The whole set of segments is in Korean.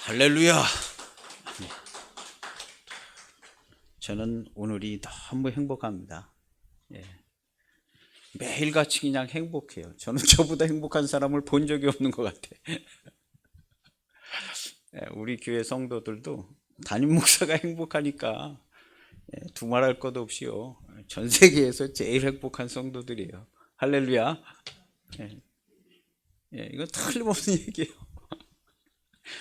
할렐루야. 저는 오늘이 너무 행복합니다. 매일같이 그냥 행복해요. 저는 저보다 행복한 사람을 본 적이 없는 것 같아. 우리 교회 성도들도 담임 목사가 행복하니까 두말할 것도 없이요. 전 세계에서 제일 행복한 성도들이에요. 할렐루야. 이건 틀림없는 얘기예요.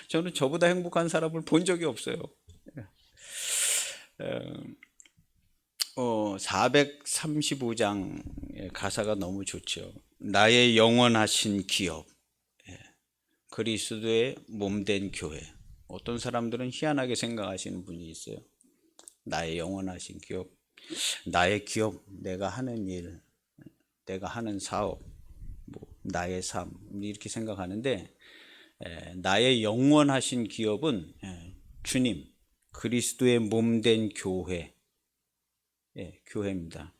저는 저보다 행복한 사람을 본 적이 없어요. 435장의 가사가 너무 좋죠. 나의 영원하신 기업, 그리스도의 몸된 교회. 어떤 사람들은 희한하게 생각하시는 분이 있어요. 나의 영원하신 기업, 나의 기업, 내가 하는 일, 내가 하는 사업, 나의 삶, 이렇게 생각하는데, 나의 영원하신 기업은 주님, 그리스도의 몸된 교회, 교회입니다.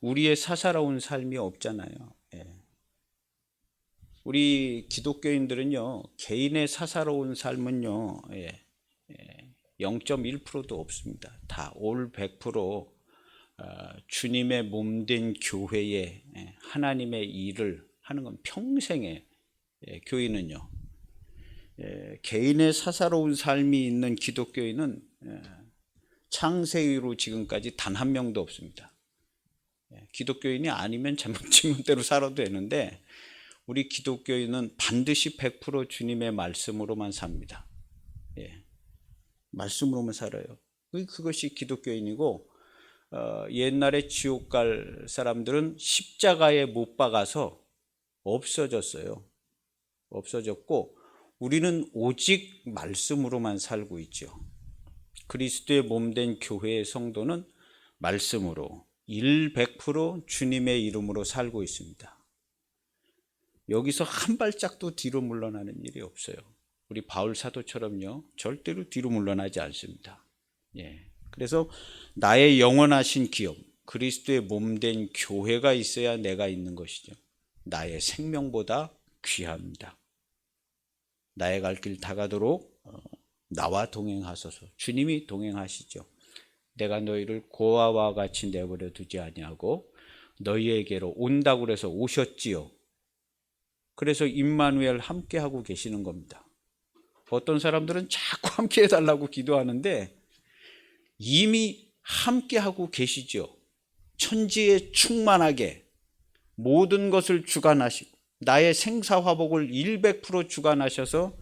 우리의 사사로운 삶이 없잖아요. 우리 기독교인들은요, 개인의 사사로운 삶은요, 0.1%도 없습니다. 다 올 100% 주님의 몸된 교회에 하나님의 일을 하는 건 평생의 교인은요. 개인의 사사로운 삶이 있는 기독교인은 창세 이후로 지금까지 단 한 명도 없습니다. 기독교인이 아니면 제멋대로 살아도 되는데 우리 기독교인은 반드시 100% 주님의 말씀으로만 삽니다. 말씀으로만 살아요. 그것이 기독교인이고, 옛날에 지옥 갈 사람들은 십자가에 못 박아서 없어졌어요. 없어졌고 우리는 오직 말씀으로만 살고 있죠. 그리스도의 몸된 교회의 성도는 말씀으로 100% 주님의 이름으로 살고 있습니다. 여기서 한 발짝도 뒤로 물러나는 일이 없어요. 우리 바울 사도처럼요, 절대로 뒤로 물러나지 않습니다. 그래서 나의 영원하신 기업, 그리스도의 몸된 교회가 있어야 내가 있는 것이죠. 나의 생명보다 귀합니다. 나의 갈 길 다 가도록 나와 동행하소서. 주님이 동행하시죠. 내가 너희를 고아와 같이 내버려 두지 아니하고 너희에게로 온다고 그래서 오셨지요. 그래서 임마누엘 함께하고 계시는 겁니다. 어떤 사람들은 자꾸 함께 해달라고 기도하는데 이미 함께하고 계시죠. 천지에 충만하게 모든 것을 주관하시고 나의 생사화복을 100% 주관하셔서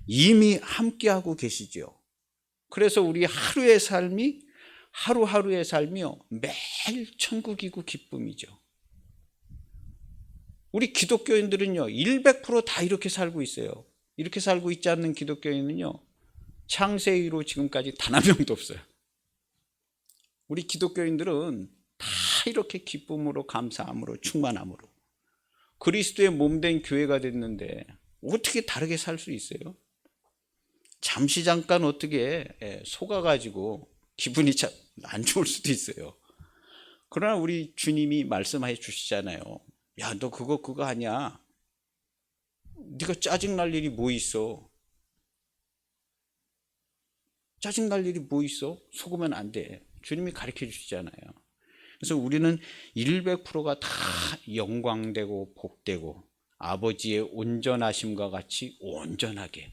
이미 함께하고 계시죠. 그래서 우리 하루하루의 삶이요, 매일 천국이고 기쁨이죠. 우리 기독교인들은요, 100%다 이렇게 살고 있어요. 이렇게 살고 있지 않는 기독교인은요, 창세 이후로 지금까지 단 한 명도 없어요. 우리 기독교인들은 다 이렇게 기쁨으로, 감사함으로, 충만함으로 그리스도의 몸된 교회가 됐는데 어떻게 다르게 살 수 있어요? 잠시 잠깐 어떻게 속아가지고 기분이 참 안 좋을 수도 있어요. 그러나 우리 주님이 말씀해 주시잖아요. 야, 너 그거 아니야. 네가 짜증날 일이 뭐 있어? 짜증날 일이 뭐 있어? 속으면 안 돼. 주님이 가르쳐 주시잖아요. 그래서 우리는 100%가 다 영광되고 복되고 아버지의 온전하심과 같이 온전하게,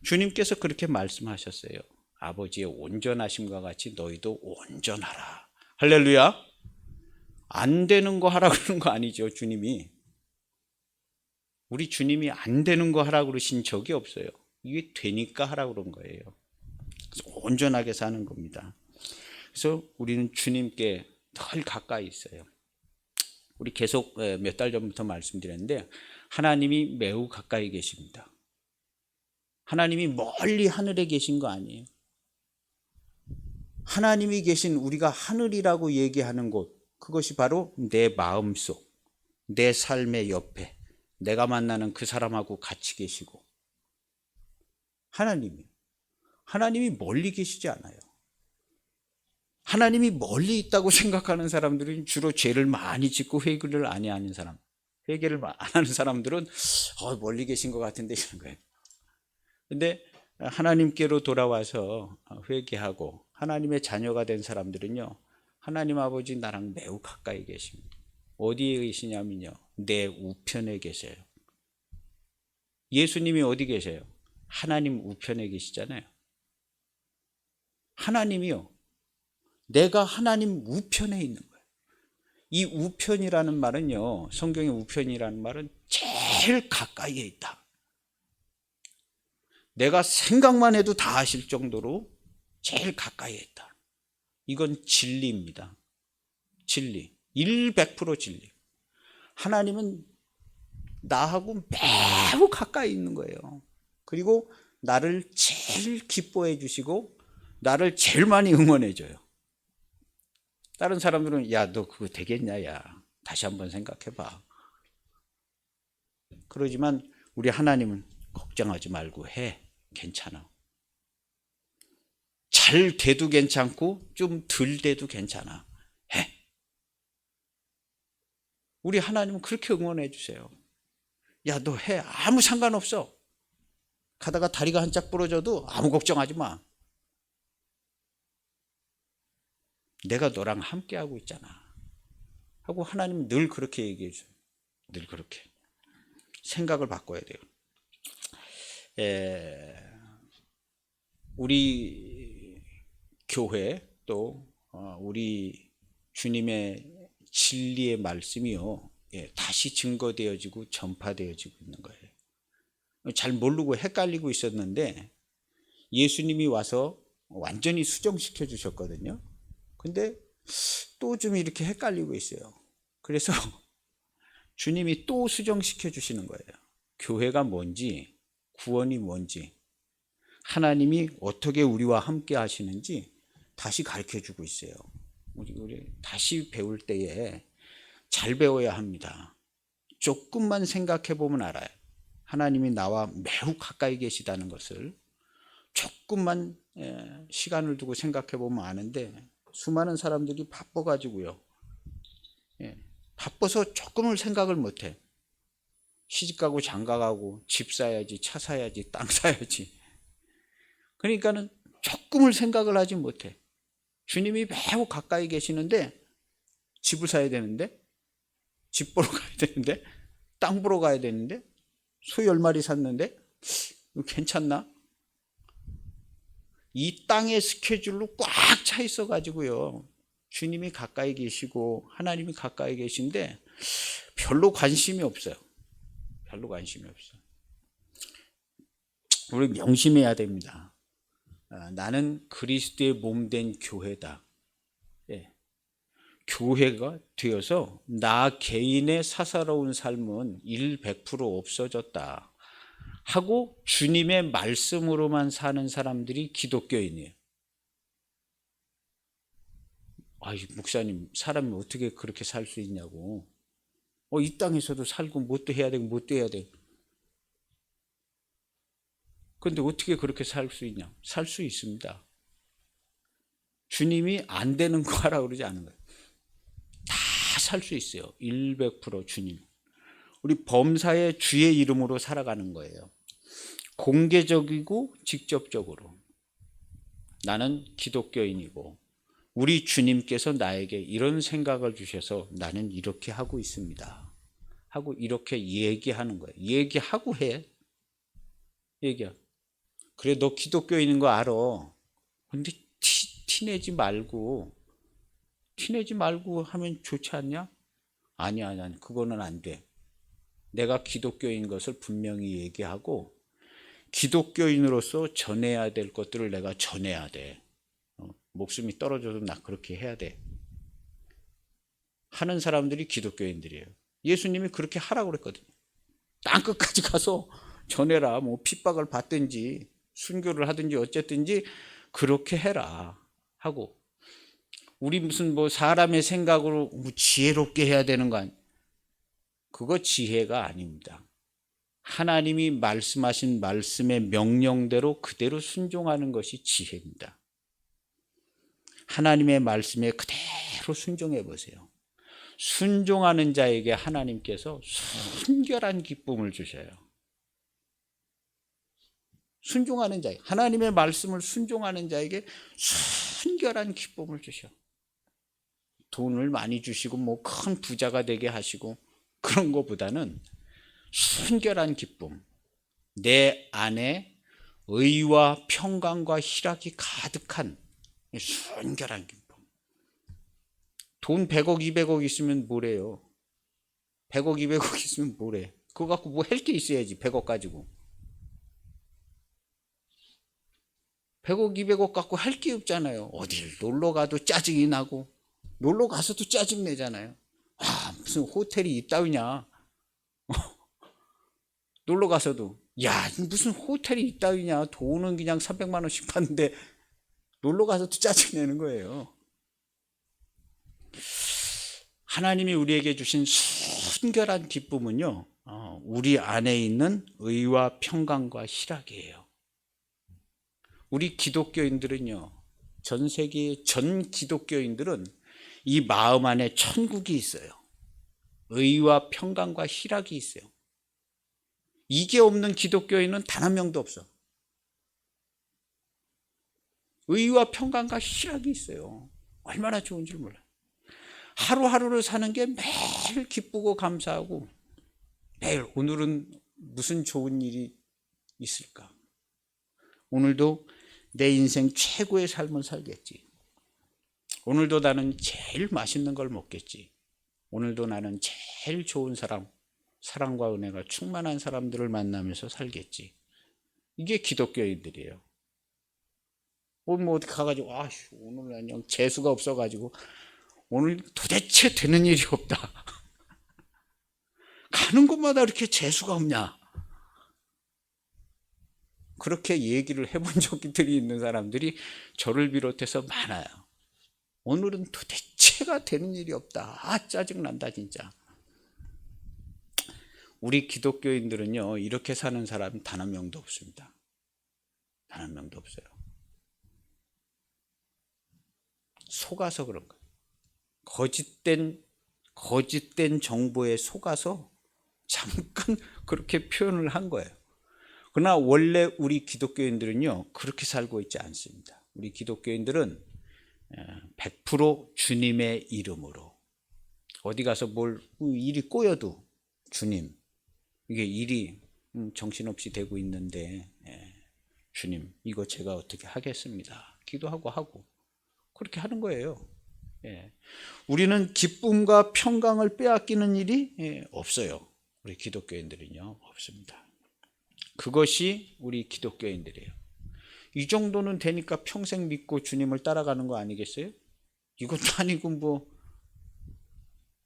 주님께서 그렇게 말씀하셨어요. 아버지의 온전하심과 같이 너희도 온전하라. 할렐루야. 안 되는 거 하라 그러는 거 아니죠. 주님이, 우리 주님이 안 되는 거 하라 그러신 적이 없어요. 이게 되니까 하라 그런 거예요. 그래서 온전하게 사는 겁니다. 그래서 우리는 주님께 덜 가까이 있어요. 우리 계속 몇 달 전부터 말씀드렸는데 하나님이 매우 가까이 계십니다. 하나님이 멀리 하늘에 계신 거 아니에요. 하나님이 계신, 우리가 하늘이라고 얘기하는 곳, 그것이 바로 내 마음속, 내 삶의 옆에 내가 만나는 그 사람하고 같이 계시고, 하나님이 멀리 계시지 않아요. 하나님이 멀리 있다고 생각하는 사람들은 주로 죄를 많이 짓고 회개를 안 하는 사람, 회개를 안 하는 사람들은 멀리 계신 것 같은데 이런 거예요. 근데 하나님께로 돌아와서 회개하고 하나님의 자녀가 된 사람들은요, 하나님 아버지 나랑 매우 가까이 계십니다. 어디에 계시냐면요, 내 우편에 계세요. 예수님이 어디 계세요? 하나님 우편에 계시잖아요. 하나님이요, 내가 하나님 우편에 있는 거예요. 이 우편이라는 말은요, 성경의 우편이라는 말은 제일 가까이에 있다. 내가 생각만 해도 다 아실 정도로 제일 가까이에 있다. 이건 진리입니다. 진리. 100% 진리. 하나님은 나하고 매우 가까이 있는 거예요. 그리고 나를 제일 기뻐해 주시고 나를 제일 많이 응원해 줘요. 다른 사람들은 야, 너 그거 되겠냐, 야, 다시 한번 생각해 봐. 그러지만 우리 하나님은 걱정하지 말고 해. 괜찮아. 잘 돼도 괜찮고 좀 덜 돼도 괜찮아. 해. 우리 하나님은 그렇게 응원해 주세요. 야, 너 해. 아무 상관없어. 가다가 다리가 한짝 부러져도 아무 걱정하지 마. 내가 너랑 함께하고 있잖아. 하고 하나님은 늘 그렇게 얘기해 줘요. 늘 그렇게. 생각을 바꿔야 돼요. 우리 교회 또 우리 주님의 진리의 말씀이요, 다시 증거되어지고 전파되어지고 있는 거예요. 잘 모르고 헷갈리고 있었는데 예수님이 와서 완전히 수정시켜 주셨거든요. 근데 또 좀 이렇게 헷갈리고 있어요. 그래서 주님이 또 수정시켜 주시는 거예요. 교회가 뭔지, 구원이 뭔지, 하나님이 어떻게 우리와 함께 하시는지 다시 가르쳐 주고 있어요. 우리 다시 배울 때에 잘 배워야 합니다. 조금만 생각해 보면 알아요. 하나님이 나와 매우 가까이 계시다는 것을 조금만 시간을 두고 생각해 보면 아는데, 수많은 사람들이 바빠가지고요, 바빠서 조금을 생각을 못해. 시집가고 장가가고 집 사야지, 차 사야지, 땅 사야지. 그러니까는 조금을 생각을 하지 못해. 주님이 매우 가까이 계시는데 집을 사야 되는데, 집 보러 가야 되는데, 땅 보러 가야 되는데, 소 10마리 샀는데 이거 괜찮나? 이 땅의 스케줄로 꽉 차 있어 가지고요, 주님이 가까이 계시고 하나님이 가까이 계신데 별로 관심이 없어요. 별로 관심이 없어요. 우리 명심해야 됩니다. 나는 그리스도의 몸된 교회다. 교회가 되어서 나 개인의 사사로운 삶은 100% 없어졌다 하고 주님의 말씀으로만 사는 사람들이 기독교인이에요. 아이, 목사님, 사람이 어떻게 그렇게 살 수 있냐고. 이 땅에서도 살고 뭣도 해야 되고 뭣도 해야 돼. 그런데 어떻게 그렇게 살 수 있냐? 살 수 있습니다. 주님이 안 되는 거 하라 그러지 않은 거예요. 다 살 수 있어요. 100% 주님. 우리 범사의 주의 이름으로 살아가는 거예요. 공개적이고 직접적으로. 나는 기독교인이고 우리 주님께서 나에게 이런 생각을 주셔서 나는 이렇게 하고 있습니다 하고 이렇게 얘기하는 거예요. 얘기하고 해. 얘기야. 그래, 너 기독교인인 거 알아. 근데 티내지 말고 하면 좋지 않냐? 아니야, 그거는 안 돼. 내가 기독교인 것을 분명히 얘기하고 기독교인으로서 전해야 될 것들을 내가 전해야 돼. 목숨이 떨어져도 나 그렇게 해야 돼 하는 사람들이 기독교인들이에요. 예수님이 그렇게 하라고 그랬거든요. 땅끝까지 가서 전해라. 뭐 핍박을 받든지 순교를 하든지 어쨌든지 그렇게 해라 하고, 우리 무슨 뭐 사람의 생각으로 지혜롭게 해야 되는 거 아니에요. 그거 지혜가 아닙니다. 하나님이 말씀하신 말씀의 명령대로 그대로 순종하는 것이 지혜입니다. 하나님의 말씀에 그대로 순종해 보세요. 순종하는 자에게 하나님께서 순결한 기쁨을 주셔요. 순종하는 자, 하나님의 말씀을 순종하는 자에게 순결한 기쁨을 주셔. 돈을 많이 주시고 뭐 큰 부자가 되게 하시고 그런 것보다는 순결한 기쁨, 내 안에 의와 평강과 희락이 가득한 순결한 기쁨. 돈 100억 200억 있으면 뭐래요? 100억 200억 있으면 뭐래? 그거 갖고 뭐 할 게 있어야지. 100억 가지고 100억 200억 갖고 할 게 없잖아요. 어딜 놀러 가도 짜증이 나고 놀러 가서도 짜증 내잖아요. 아, 무슨 호텔이 있다위냐. 놀러 가서도 야, 무슨 호텔이 있다위냐. 돈은 그냥 300만 원씩 받는데 놀러 가서도 짜증 내는 거예요. 하나님이 우리에게 주신 순결한 기쁨은요, 우리 안에 있는 의와 평강과 희락이에요. 우리 기독교인들은요, 전 세계의 전 기독교인들은 이 마음 안에 천국이 있어요. 의와 평강과 희락이 있어요. 이게 없는 기독교인은 단 한 명도 없어. 의와 평강과 희락이 있어요. 얼마나 좋은 줄 몰라요. 하루하루를 사는 게 매일 기쁘고 감사하고 매일 오늘은 무슨 좋은 일이 있을까? 오늘도 내 인생 최고의 삶을 살겠지. 오늘도 나는 제일 맛있는 걸 먹겠지. 오늘도 나는 제일 좋은 사람, 사랑과 은혜가 충만한 사람들을 만나면서 살겠지. 이게 기독교인들이에요. 오늘 뭐 어디 가가지고 오늘 그냥 재수가 없어가지고 오늘 도대체 되는 일이 없다. 가는 곳마다 이렇게 재수가 없냐. 그렇게 얘기를 해본 적들이 있는 사람들이 저를 비롯해서 많아요. 오늘은 도대체가 되는 일이 없다. 아, 짜증난다 진짜. 우리 기독교인들은요, 이렇게 사는 사람 단 한 명도 없습니다. 단 한 명도 없어요. 속아서 그런 거예요. 거짓된 정보에 속아서 잠깐 그렇게 표현을 한 거예요. 그러나 원래 우리 기독교인들은요, 그렇게 살고 있지 않습니다. 우리 기독교인들은 100% 주님의 이름으로, 어디 가서 일이 꼬여도 주님, 이게 일이 정신없이 되고 있는데 주님, 이거 제가 어떻게 하겠습니다. 기도하고 하고 그렇게 하는 거예요. 우리는 기쁨과 평강을 빼앗기는 일이 없어요. 우리 기독교인들은요, 없습니다. 그것이 우리 기독교인들이에요. 이 정도는 되니까 평생 믿고 주님을 따라가는 거 아니겠어요? 이것도 아니고 뭐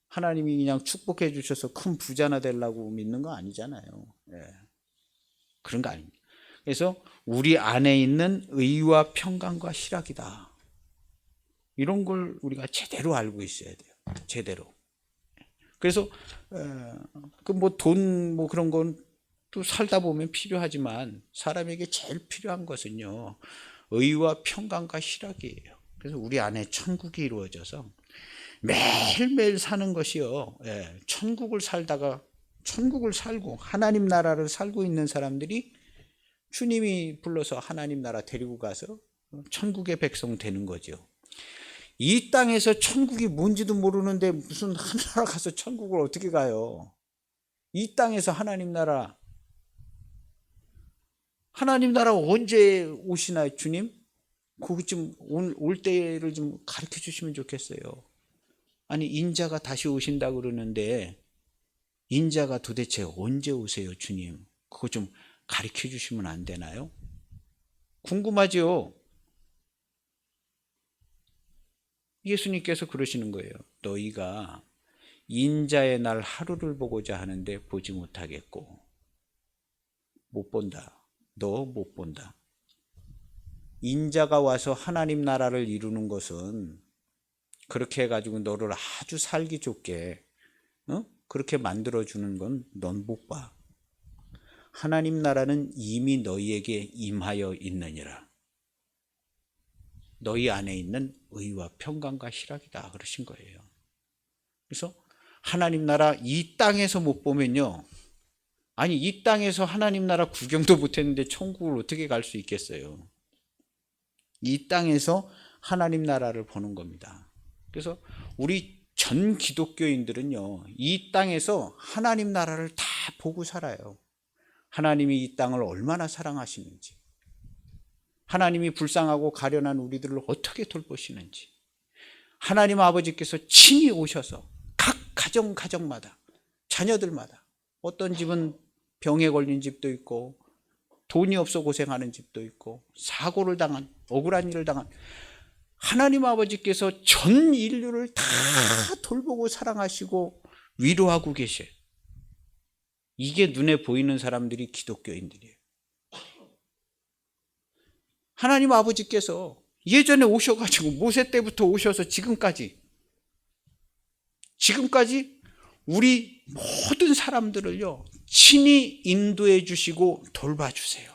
하나님이 그냥 축복해 주셔서 큰 부자나 되려고 믿는 거 아니잖아요. 그런 거 아닙니다. 그래서 우리 안에 있는 의와 평강과 희락이다. 이런 걸 우리가 제대로 알고 있어야 돼요. 제대로. 그래서 그 뭐 돈 뭐 그런 건 또 살다 보면 필요하지만 사람에게 제일 필요한 것은요, 의와 평강과 희락이에요. 그래서 우리 안에 천국이 이루어져서 매일매일 사는 것이요, 천국을 살고 하나님 나라를 살고 있는 사람들이 주님이 불러서 하나님 나라 데리고 가서 천국의 백성 되는 거죠. 이 땅에서 천국이 뭔지도 모르는데 무슨 하늘나라 가서 천국을 어떻게 가요? 이 땅에서 하나님 나라 언제 오시나요, 주님? 그거 좀 올 때를 좀 가르쳐 주시면 좋겠어요. 아니, 인자가 다시 오신다 그러는데 인자가 도대체 언제 오세요, 주님? 그거 좀 가르쳐 주시면 안 되나요? 궁금하죠? 예수님께서 그러시는 거예요. 너희가 인자의 날 하루를 보고자 하는데 보지 못하겠고, 못 본다. 너 못 본다. 인자가 와서 하나님 나라를 이루는 것은 그렇게 해가지고 너를 아주 살기 좋게 그렇게 만들어주는 건 넌 못 봐. 하나님 나라는 이미 너희에게 임하여 있느니라. 너희 안에 있는 의와 평강과 희락이다 그러신 거예요. 그래서 하나님 나라 이 땅에서 못 보면요, 아니 이 땅에서 하나님 나라 구경도 못했는데 천국을 어떻게 갈 수 있겠어요? 이 땅에서 하나님 나라를 보는 겁니다. 그래서 우리 전 기독교인들은요, 이 땅에서 하나님 나라를 다 보고 살아요. 하나님이 이 땅을 얼마나 사랑하시는지, 하나님이 불쌍하고 가련한 우리들을 어떻게 돌보시는지, 하나님 아버지께서 친히 오셔서 각 가정마다, 자녀들마다, 어떤 집은 병에 걸린 집도 있고 돈이 없어 고생하는 집도 있고 사고를 당한, 억울한 일을 당한, 하나님 아버지께서 전 인류를 다 돌보고 사랑하시고 위로하고 계셔요. 이게 눈에 보이는 사람들이 기독교인들이에요. 하나님 아버지께서 예전에 오셔가지고 모세 때부터 오셔서 지금까지 우리 모든 사람들을요 친히 인도해 주시고 돌봐주세요.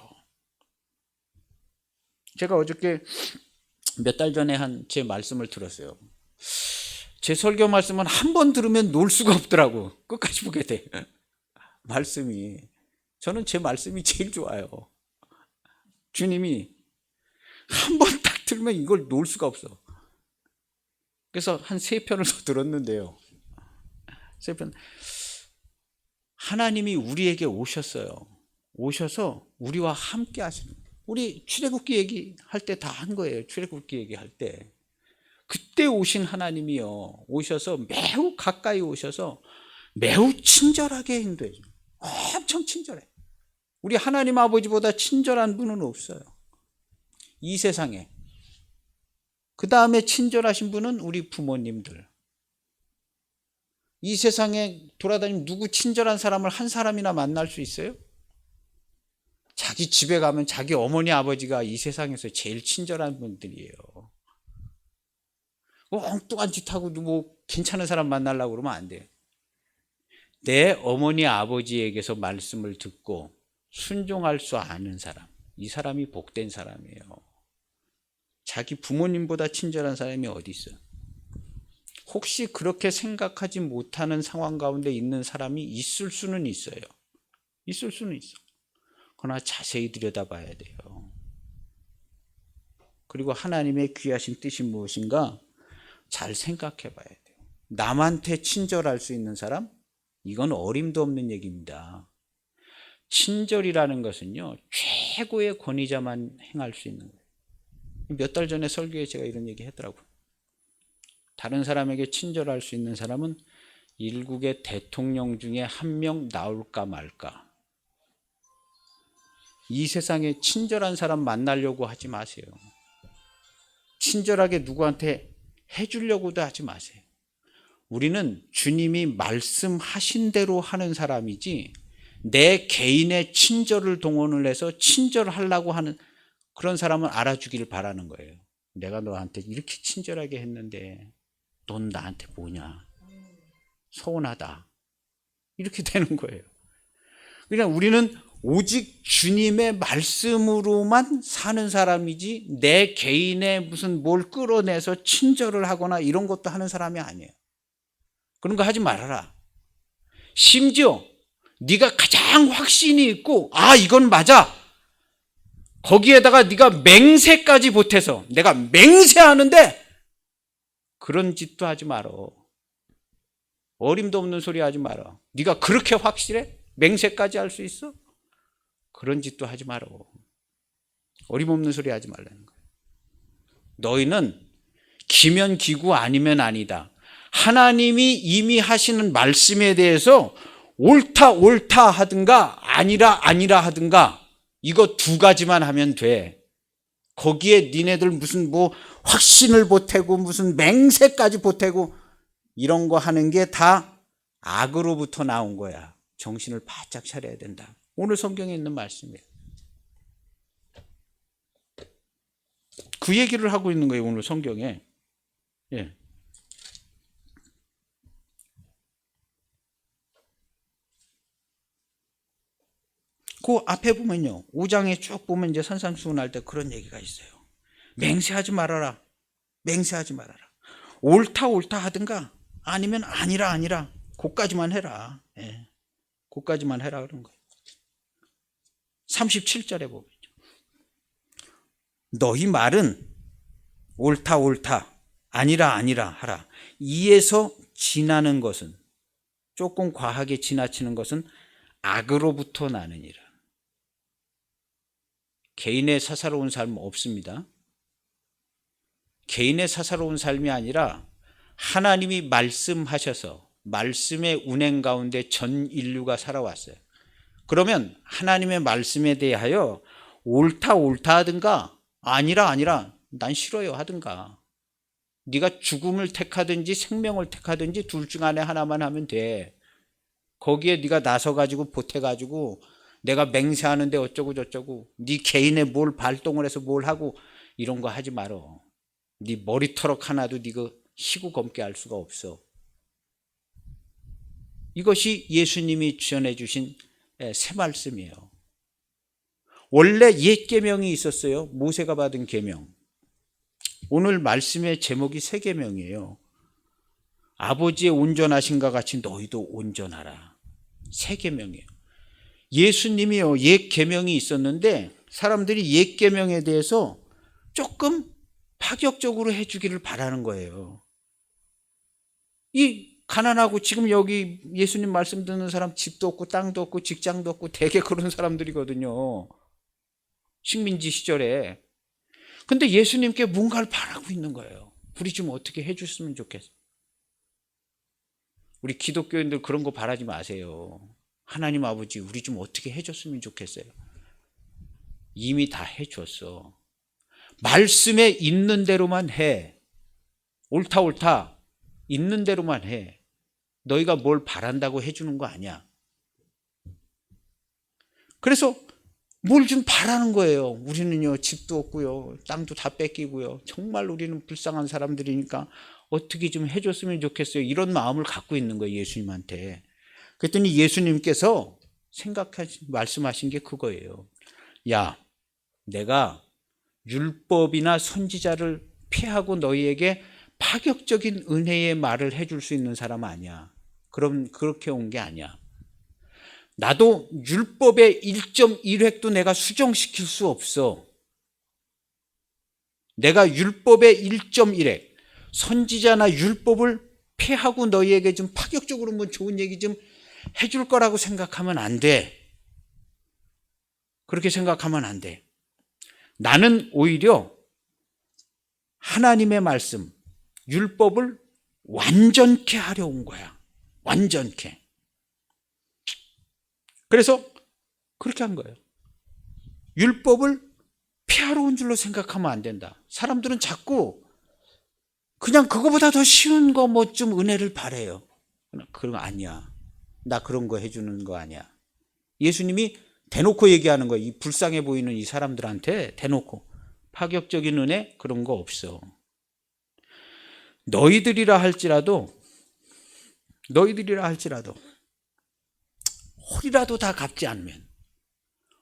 제가 어저께 몇 달 전에 한 제 말씀을 들었어요. 제 설교 말씀은 한 번 들으면 놓을 수가 없더라고. 끝까지 보게 돼. 말씀이. 저는 제 말씀이 제일 좋아요. 주님이 한 번 딱 들으면 이걸 놓을 수가 없어. 그래서 한 3편을 더 들었는데요. 3편. 하나님이 우리에게 오셨어요. 오셔서 우리와 함께 하시는 거예요. 우리 출애굽기 얘기할 때 다 한 거예요. 출애굽기 얘기할 때. 그때 오신 하나님이요. 오셔서 매우 가까이 오셔서 매우 친절하게 인도해 줘요. 엄청 친절해. 우리 하나님 아버지보다 친절한 분은 없어요. 이 세상에. 그 다음에 친절하신 분은 우리 부모님들. 이 세상에 돌아다니면 누구 친절한 사람을 한 사람이나 만날 수 있어요? 자기 집에 가면 자기 어머니 아버지가 이 세상에서 제일 친절한 분들이에요. 엉뚱한 짓 하고 뭐 괜찮은 사람 만나려고 그러면 안 돼요. 내 어머니 아버지에게서 말씀을 듣고 순종할 수 아는 사람, 이 사람이 복된 사람이에요. 자기 부모님보다 친절한 사람이 어디 있어요? 혹시 그렇게 생각하지 못하는 상황 가운데 있는 사람이 있을 수는 있어요. 있을 수는 있어. 그러나 자세히 들여다봐야 돼요. 그리고 하나님의 귀하신 뜻이 무엇인가 잘 생각해 봐야 돼요. 남한테 친절할 수 있는 사람? 이건 어림도 없는 얘기입니다. 친절이라는 것은요, 최고의 권위자만 행할 수 있는 거예요. 몇 달 전에 설교에 제가 이런 얘기 했더라고요. 다른 사람에게 친절할 수 있는 사람은 일국의 대통령 중에 한 명 나올까 말까. 이 세상에 친절한 사람 만나려고 하지 마세요. 친절하게 누구한테 해주려고도 하지 마세요. 우리는 주님이 말씀하신 대로 하는 사람이지 내 개인의 친절을 동원을 해서 친절하려고 하는 그런 사람은 알아주기를 바라는 거예요. 내가 너한테 이렇게 친절하게 했는데 넌 나한테 뭐냐? 서운하다. 이렇게 되는 거예요. 그냥 우리는 오직 주님의 말씀으로만 사는 사람이지 내 개인의 무슨 뭘 끌어내서 친절을 하거나 이런 것도 하는 사람이 아니에요. 그런 거 하지 말아라. 심지어 네가 가장 확신이 있고 이건 맞아. 거기에다가 네가 맹세까지 보태서 내가 맹세하는데 그런 짓도 하지 말어. 어림도 없는 소리 하지 말어. 네가 그렇게 확실해? 맹세까지 할 수 있어? 그런 짓도 하지 말어. 어림없는 소리 하지 말라는 거예요. 너희는 기면 기구 아니면 아니다. 하나님이 이미 하시는 말씀에 대해서 옳다 하든가 아니라 하든가 이거 두 가지만 하면 돼. 거기에 니네들 무슨 뭐 확신을 보태고 무슨 맹세까지 보태고 이런 거 하는 게 다 악으로부터 나온 거야. 정신을 바짝 차려야 된다. 오늘 성경에 있는 말씀이에요. 그 얘기를 하고 있는 거예요. 오늘 성경에. 예. 그 앞에 보면요. 5장에 쭉 보면 이제 산상수훈할 때 그런 얘기가 있어요. 맹세하지 말아라. 맹세하지 말아라. 옳다 하든가 아니면 아니라 그까지만 해라. 예. 그까지만 해라 그런 거예요. 37절에 보면 너희 말은 옳다 옳다 아니라 아니라 하라. 이에서 지나는 것은, 조금 과하게 지나치는 것은 악으로부터 나느니라. 개인의 사사로운 삶 없습니다. 개인의 사사로운 삶이 아니라 하나님이 말씀하셔서 말씀의 운행 가운데 전 인류가 살아왔어요. 그러면 하나님의 말씀에 대하여 옳다 옳다 하든가 아니라 아니라 난 싫어요 하든가, 네가 죽음을 택하든지 생명을 택하든지 둘 중 안에 하나만 하면 돼. 거기에 네가 나서가지고 보태가지고 내가 맹세하는데 어쩌고 저쩌고 네 개인의 뭘 발동을 해서 뭘 하고 이런 거 하지 말어. 네 머리털럭 하나도 네가 희고 검게 할 수가 없어. 이것이 예수님이 전해 주신 새 말씀이에요. 원래 옛 계명이 있었어요. 모세가 받은 계명. 오늘 말씀의 제목이 새 계명이에요. 아버지의 온전하신가 같이 너희도 온전하라. 새 계명이에요. 예수님이요, 옛 계명이 있었는데 사람들이 옛 계명에 대해서 조금 파격적으로 해주기를 바라는 거예요. 이 가난하고 지금 여기 예수님 말씀 듣는 사람 집도 없고 땅도 없고 직장도 없고 되게 그런 사람들이거든요. 식민지 시절에. 근데 예수님께 뭔가를 바라고 있는 거예요. 우리 좀 어떻게 해줬으면 좋겠어. 우리 기독교인들 그런 거 바라지 마세요. 하나님 아버지 우리 좀 어떻게 해줬으면 좋겠어요. 이미 다 해줬어. 말씀에 있는 대로만 해. 옳다 옳다 있는 대로만 해. 너희가 뭘 바란다고 해주는 거 아니야. 그래서 뭘 좀 바라는 거예요. 우리는요 집도 없고요 땅도 다 뺏기고요 정말 우리는 불쌍한 사람들이니까 어떻게 좀 해줬으면 좋겠어요. 이런 마음을 갖고 있는 거예요 예수님한테. 그랬더니 예수님께서 말씀하신 게 그거예요. 야, 내가 율법이나 선지자를 피하고 너희에게 파격적인 은혜의 말을 해줄 수 있는 사람 아니야. 그럼 그렇게 온 게 아니야. 나도 율법의 1.1획도 내가 수정시킬 수 없어. 내가 율법의 1.1획, 선지자나 율법을 폐하고 너희에게 좀 파격적으로 뭐 좋은 얘기 좀 해줄 거라고 생각하면 안 돼. 그렇게 생각하면 안 돼. 나는 오히려 하나님의 말씀, 율법을 완전케 하려 온 거야. 완전케. 그래서 그렇게 한 거예요. 율법을 피하러 온 줄로 생각하면 안 된다. 사람들은 자꾸 그냥 그거보다 더 쉬운 거 뭐 좀 은혜를 바래요. 그런 거 아니야. 나 그런 거 해주는 거 아니야. 예수님이 대놓고 얘기하는 거예요. 이 불쌍해 보이는 이 사람들한테 대놓고 파격적인 은혜 그런 거 없어. 너희들이라 할지라도 홀이라도 다 갚지 않으면,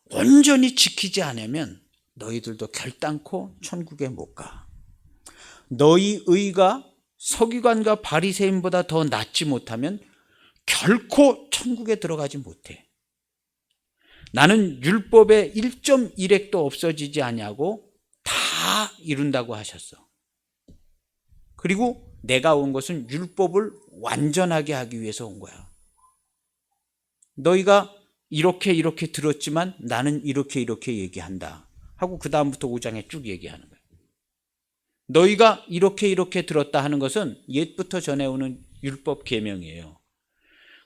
온전히 지키지 않으면 너희들도 결단코 천국에 못 가. 너희 의가 서기관과 바리새인보다 더 낫지 못하면 결코 천국에 들어가지 못해. 나는 율법의 1.1획도 없어지지 아니하고 다 이룬다고 하셨어. 그리고 내가 온 것은 율법을 완전하게 하기 위해서 온 거야. 너희가 이렇게 들었지만 나는 이렇게 얘기한다 하고 그 다음부터 5장에 쭉 얘기하는 거예요. 너희가 이렇게 들었다 하는 것은 옛부터 전해오는 율법 계명이에요.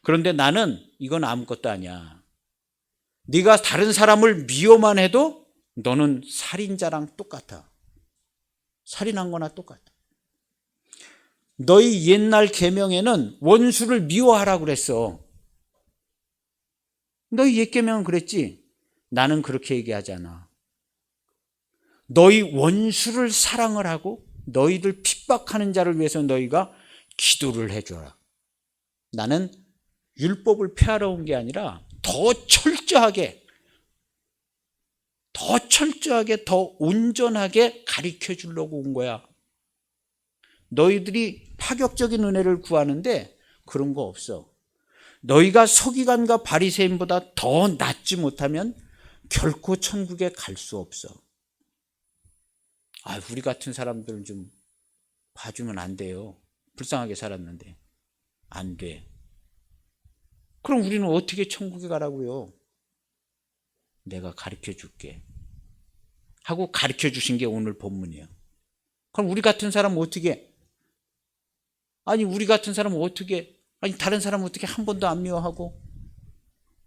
그런데 나는 이건 아무것도 아니야. 네가 다른 사람을 미워만 해도 너는 살인자랑 똑같아. 살인한 거나 똑같아. 너희 옛날 계명에는 원수를 미워하라고 그랬어. 너희 옛 계명은 그랬지? 나는 그렇게 얘기하지 않아. 너희 원수를 사랑을 하고 너희들 핍박하는 자를 위해서 너희가 기도를 해줘라. 나는 율법을 폐하러 온 게 아니라 더 철저하게, 더 온전하게 가르쳐 주려고 온 거야. 너희들이 파격적인 은혜를 구하는데 그런 거 없어. 너희가 서기관과 바리새인보다 더 낫지 못하면 결코 천국에 갈 수 없어. 우리 같은 사람들은 좀 봐주면 안 돼요. 불쌍하게 살았는데. 안 돼. 그럼 우리는 어떻게 천국에 가라고요? 내가 가르쳐 줄게. 하고 가르쳐 주신 게 오늘 본문이에요. 그럼 우리 같은 사람은 어떻게, 우리 같은 사람은 어떻게, 다른 사람은 어떻게 한 번도 안 미워하고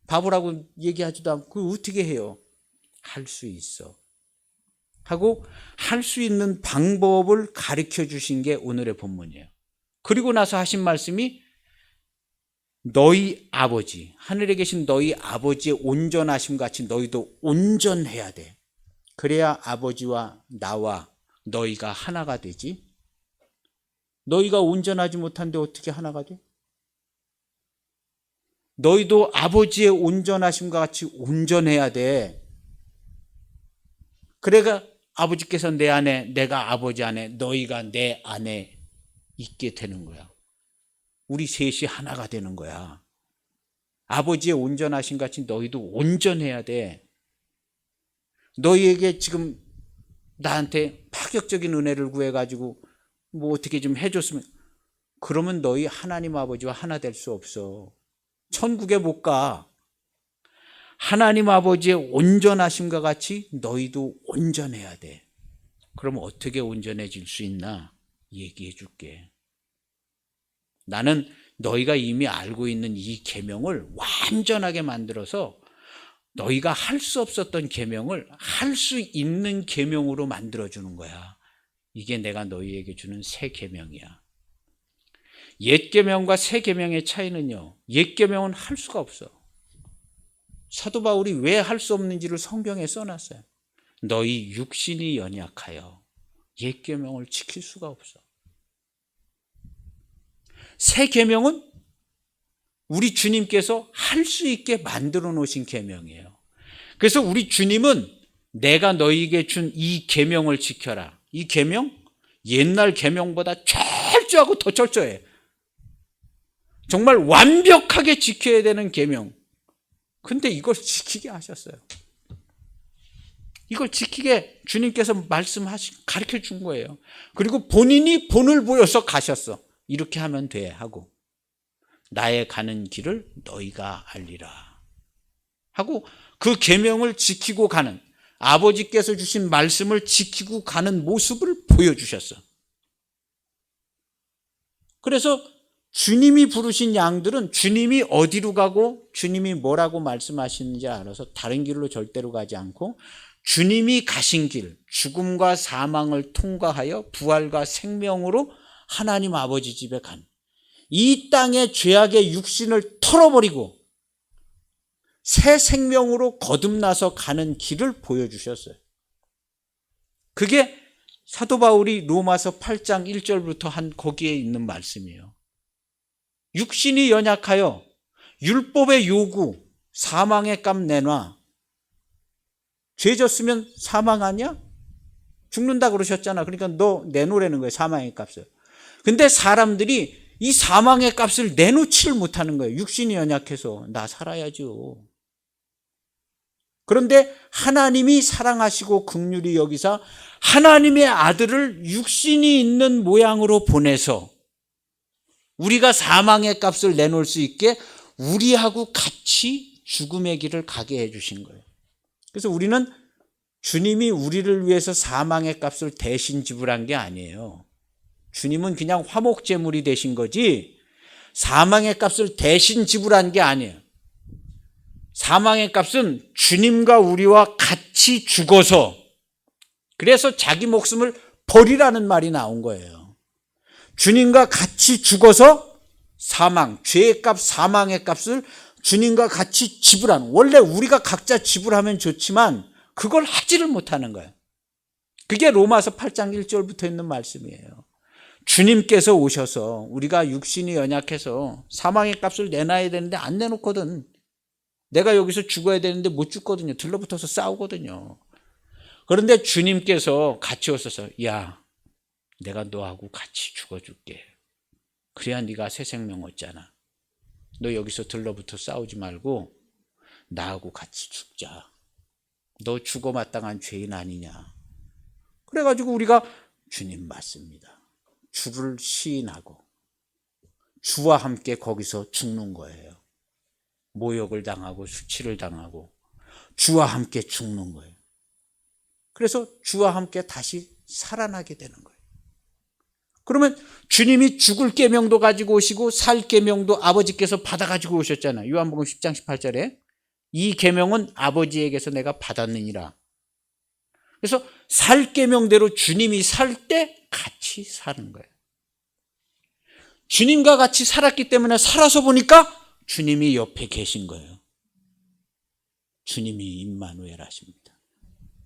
바보라고 얘기하지도 않고 그걸 어떻게 해요? 할 수 있어. 하고 할 수 있는 방법을 가르쳐 주신 게 오늘의 본문이에요. 그리고 나서 하신 말씀이 너희 아버지, 하늘에 계신 너희 아버지의 온전하심 같이 너희도 온전해야 돼. 그래야 아버지와 나와 너희가 하나가 되지. 너희가 온전하지 못한데 어떻게 하나가 돼? 너희도 아버지의 온전하심과 같이 온전해야 돼. 그래가 아버지께서 내 안에, 내가 아버지 안에, 너희가 내 안에 있게 되는 거야. 우리 셋이 하나가 되는 거야. 아버지의 온전하심 같이 너희도 온전해야 돼. 너희에게 지금 나한테 파격적인 은혜를 구해가지고 뭐 어떻게 좀 해줬으면, 그러면 너희 하나님 아버지와 하나 될 수 없어. 천국에 못 가. 하나님 아버지의 온전하심과 같이 너희도 온전해야 돼. 그럼 어떻게 온전해질 수 있나 얘기해 줄게. 나는 너희가 이미 알고 있는 이 계명을 완전하게 만들어서 너희가 할 수 없었던 계명을 할 수 있는 계명으로 만들어주는 거야. 이게 내가 너희에게 주는 새 계명이야. 옛 계명과 새 계명의 차이는요, 옛 계명은 할 수가 없어. 사도 바울이 왜 할 수 없는지를 성경에 써놨어요. 너희 육신이 연약하여 옛 계명을 지킬 수가 없어. 새 계명은 우리 주님께서 할 수 있게 만들어 놓으신 계명이에요. 그래서 우리 주님은 내가 너희에게 준 이 계명을 지켜라. 이 계명 옛날 계명보다 철저하고 더 철저해. 정말 완벽하게 지켜야 되는 계명. 근데 이걸 지키게 하셨어요. 이걸 지키게 주님께서 가르쳐 준 거예요. 그리고 본인이 본을 보여서 가셨어. 이렇게 하면 돼 하고, 나의 가는 길을 너희가 알리라 하고, 그 계명을 지키고 가는, 아버지께서 주신 말씀을 지키고 가는 모습을 보여주셨어. 그래서 주님이 부르신 양들은 주님이 어디로 가고 주님이 뭐라고 말씀하시는지 알아서 다른 길로 절대로 가지 않고, 주님이 가신 길, 죽음과 사망을 통과하여 부활과 생명으로 하나님 아버지 집에 간, 이 땅의 죄악의 육신을 털어버리고 새 생명으로 거듭나서 가는 길을 보여주셨어요. 그게 사도 바울이 로마서 8장 1절부터 한 거기에 있는 말씀이에요. 육신이 연약하여 율법의 요구, 사망의 값 내놔. 죄 졌으면 사망 아니야? 죽는다 그러셨잖아. 그러니까 너 내놓으라는 거예요, 사망의 값을. 근데 사람들이 이 사망의 값을 내놓지를 못하는 거예요. 육신이 연약해서. 나 살아야죠. 그런데 하나님이 사랑하시고 긍휼히 여기사 하나님의 아들을 육신이 있는 모양으로 보내서 우리가 사망의 값을 내놓을 수 있게 우리하고 같이 죽음의 길을 가게 해주신 거예요. 그래서 우리는 주님이 우리를 위해서 사망의 값을 대신 지불한 게 아니에요. 주님은 그냥 화목제물이 되신 거지 사망의 값을 대신 지불한 게 아니에요. 사망의 값은 주님과 우리와 같이 죽어서, 그래서 자기 목숨을 버리라는 말이 나온 거예요. 주님과 같이 죽어서 사망, 죄의 값, 사망의 값을 주님과 같이 지불한, 원래 우리가 각자 지불하면 좋지만 그걸 하지를 못하는 거예요. 그게 로마서 8장 1절부터 있는 말씀이에요. 주님께서 오셔서 우리가 육신이 연약해서 사망의 값을 내놔야 되는데 안 내놓거든. 내가 여기서 죽어야 되는데 못 죽거든요. 들러붙어서 싸우거든요. 그런데 주님께서 같이 오셔서, 야, 내가 너하고 같이 죽어줄게. 그래야 네가 새 생명 얻잖아. 너 여기서 들러붙어 싸우지 말고 나하고 같이 죽자. 너 죽어 마땅한 죄인 아니냐. 그래가지고 우리가 주님 맞습니다. 주를 시인하고 주와 함께 거기서 죽는 거예요. 모욕을 당하고 수치를 당하고 주와 함께 죽는 거예요. 그래서 주와 함께 다시 살아나게 되는 거예요. 그러면 주님이 죽을 계명도 가지고 오시고 살 계명도 아버지께서 받아가지고 오셨잖아요. 요한복음 10장 18절에 이 계명은 아버지에게서 내가 받았느니라. 그래서 살 계명대로 주님이 살 때 같이 사는 거예요. 주님과 같이 살았기 때문에 살아서 보니까 주님이 옆에 계신 거예요. 주님이 임마누엘 하십니다.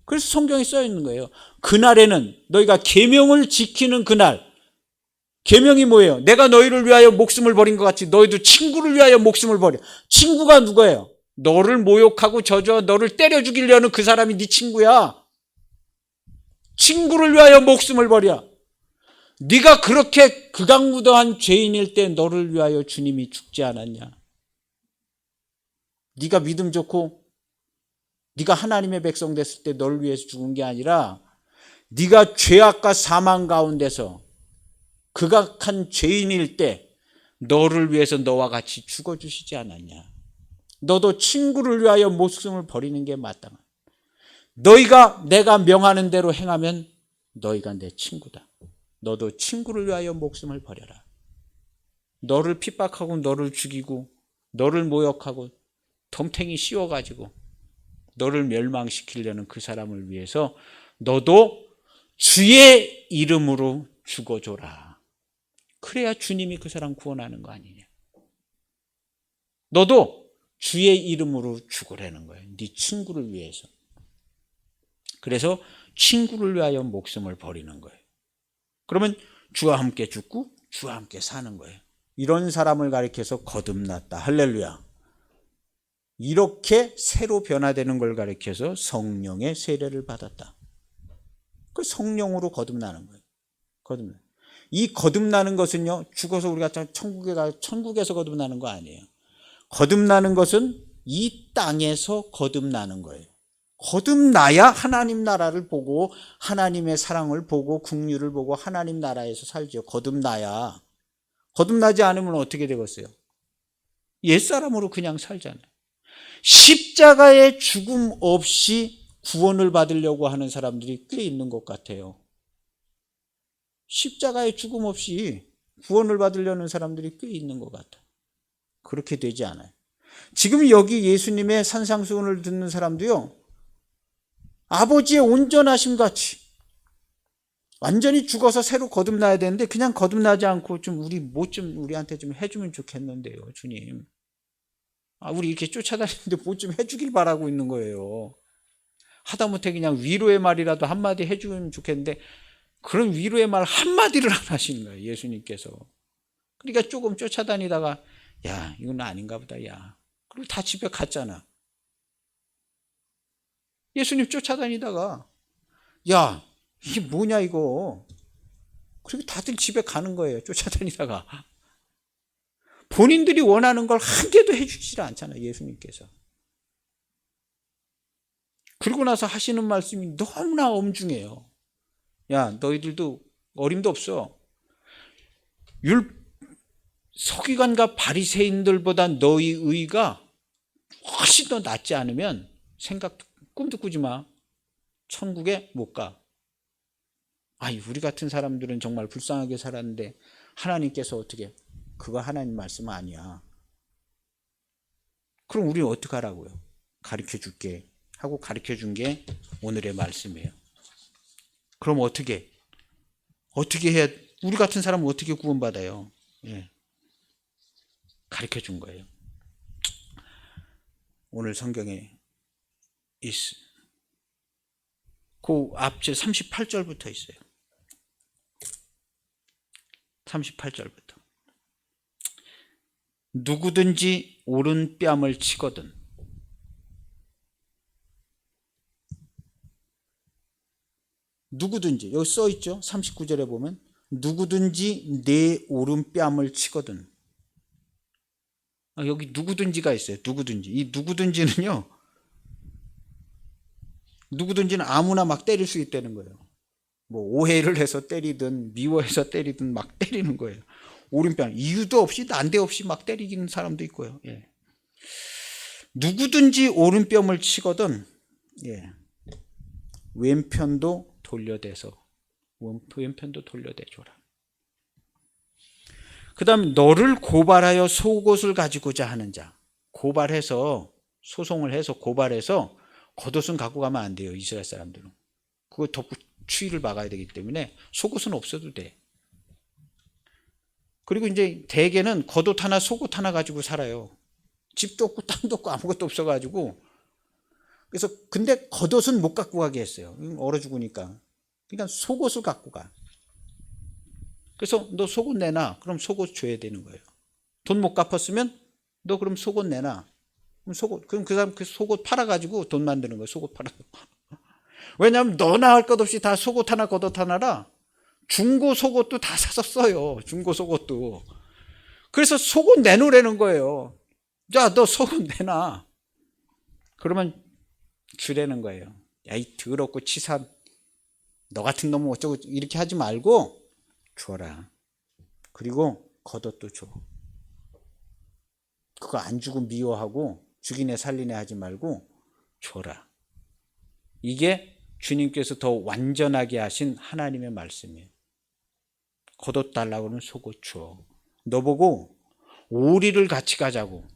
그래서 성경에 써 있는 거예요. 그날에는 너희가 계명을 지키는 그날. 계명이 뭐예요? 내가 너희를 위하여 목숨을 버린 것 같이 너희도 친구를 위하여 목숨을 버려. 친구가 누구예요? 너를 모욕하고 저주하고 너를 때려 죽이려는 그 사람이 네 친구야. 친구를 위하여 목숨을 버려. 네가 그렇게 극악무도한 죄인일 때 너를 위하여 주님이 죽지 않았냐? 네가 믿음 좋고 네가 하나님의 백성 됐을 때 너를 위해서 죽은 게 아니라 네가 죄악과 사망 가운데서 극악한 죄인일 때 너를 위해서 너와 같이 죽어주시지 않았냐. 너도 친구를 위하여 목숨을 버리는 게 마땅하다. 너희가 내가 명하는 대로 행하면 너희가 내 친구다. 너도 친구를 위하여 목숨을 버려라. 너를 핍박하고 너를 죽이고 너를 모욕하고 덤탱이 씌워가지고 너를 멸망시키려는 그 사람을 위해서 너도 주의 이름으로 죽어줘라. 그래야 주님이 그 사람 구원하는 거 아니냐. 너도 주의 이름으로 죽으라는 거예요. 네 친구를 위해서. 그래서 친구를 위하여 목숨을 버리는 거예요. 그러면 주와 함께 죽고 주와 함께 사는 거예요. 이런 사람을 가리켜서 거듭났다. 할렐루야. 이렇게 새로 변화되는 걸 가리켜서 성령의 세례를 받았다. 그 성령으로 거듭나는 거예요. 거듭나. 이 거듭나는 것은요, 죽어서 우리가 천국에서 거듭나는 거 아니에요. 거듭나는 것은 이 땅에서 거듭나는 거예요. 거듭나야 하나님 나라를 보고 하나님의 사랑을 보고 긍휼을 보고 하나님 나라에서 살죠. 거듭나야. 거듭나지 않으면 어떻게 되겠어요? 옛사람으로 그냥 살잖아요. 십자가의 죽음 없이 구원을 받으려고 하는 사람들이 꽤 있는 것 같아요. 십자가의 죽음 없이 구원을 받으려는 사람들이 꽤 있는 것 같아요. 그렇게 되지 않아요. 지금 여기 예수님의 산상수훈을 듣는 사람도요, 아버지의 온전하심 같이 완전히 죽어서 새로 거듭나야 되는데 그냥 거듭나지 않고 좀 우리한테 좀 해주면 좋겠는데요, 주님. 우리 이렇게 쫓아다니는데 뭐 좀 해주길 바라고 있는 거예요. 하다못해 그냥 위로의 말이라도 한마디 해주면 좋겠는데 그런 위로의 말 한마디를 안 하시는 거예요, 예수님께서. 그러니까 조금 쫓아다니다가 야, 이건 아닌가 보다, 야. 그리고 다 집에 갔잖아. 예수님 쫓아다니다가 야, 이게 뭐냐 이거. 그리고 다들 집에 가는 거예요, 쫓아다니다가. 본인들이 원하는 걸 한 개도 해주지 않잖아요, 예수님께서. 그러고 나서 하시는 말씀이 너무나 엄중해요. 야, 너희들도 어림도 없어. 서기관과 바리새인들보다 너희 의가 훨씬 더 낫지 않으면 꿈도 꾸지 마. 천국에 못 가. 우리 같은 사람들은 정말 불쌍하게 살았는데 하나님께서 어떻게, 그거 하나님 말씀 아니야. 그럼 우리는 어떻게 하라고요? 가르쳐 줄게 하고 가르쳐 준 게 오늘의 말씀이에요. 그럼 어떻게 해야, 우리 같은 사람은 어떻게 구원받아요? 예. 가르쳐 준 거예요. 오늘 성경에 있어. 그 앞에 38절부터 있어요. 38절부터. 누구든지 오른뺨을 치거든 누구든지, 여기 써 있죠. 39절에 보면 누구든지 내 오른뺨을 치거든. 여기 누구든지가 있어요. 누구든지. 이 누구든지는요, 누구든지는 아무나 막 때릴 수 있다는 거예요. 뭐 오해를 해서 때리든 미워해서 때리든 막 때리는 거예요. 오른편 이유도 없이 난데없이 막 때리는 사람도 있고요. 예. 누구든지 오른뼘을 치거든 예. 왼편도 돌려대서 왼편도 돌려대줘라. 그 다음 너를 고발하여 속옷을 가지고자 하는 자. 고발해서 소송을 해서 고발해서 겉옷은 갖고 가면 안 돼요. 이스라엘 사람들은. 그거 덮고 추위를 막아야 되기 때문에 속옷은 없어도 돼. 그리고 이제 대개는 겉옷 하나 속옷 하나 가지고 살아요. 집도 없고 땅도 없고 아무것도 없어가지고. 그래서 근데 겉옷은 못 갖고 가게 했어요. 얼어 죽으니까. 그러니까 속옷을 갖고 가. 그래서 너 속옷 내놔. 그럼 속옷 줘야 되는 거예요. 돈 못 갚았으면 너 그럼 속옷 내놔. 그럼 그 사람 그 속옷 팔아가지고 돈 만드는 거예요. 속옷 팔아. 왜냐하면 너나 할 것 없이 다 속옷 하나 겉옷 하나라 중고 속옷도 다 사서 써요. 중고 속옷도. 그래서 속옷 내놓으라는 거예요. 야, 너 속옷 내놔. 그러면 주라는 거예요. 야, 이 더럽고 치사 너 같은 놈은 어쩌고 이렇게 하지 말고 줘라. 그리고 겉옷도 줘. 그거 안 주고 미워하고 죽이네 살리네 하지 말고 줘라. 이게 주님께서 더 완전하게 하신 하나님의 말씀이에요. 겉옷 달라고 하면 속옷 줘. 너 보고 오리를 같이 가자고.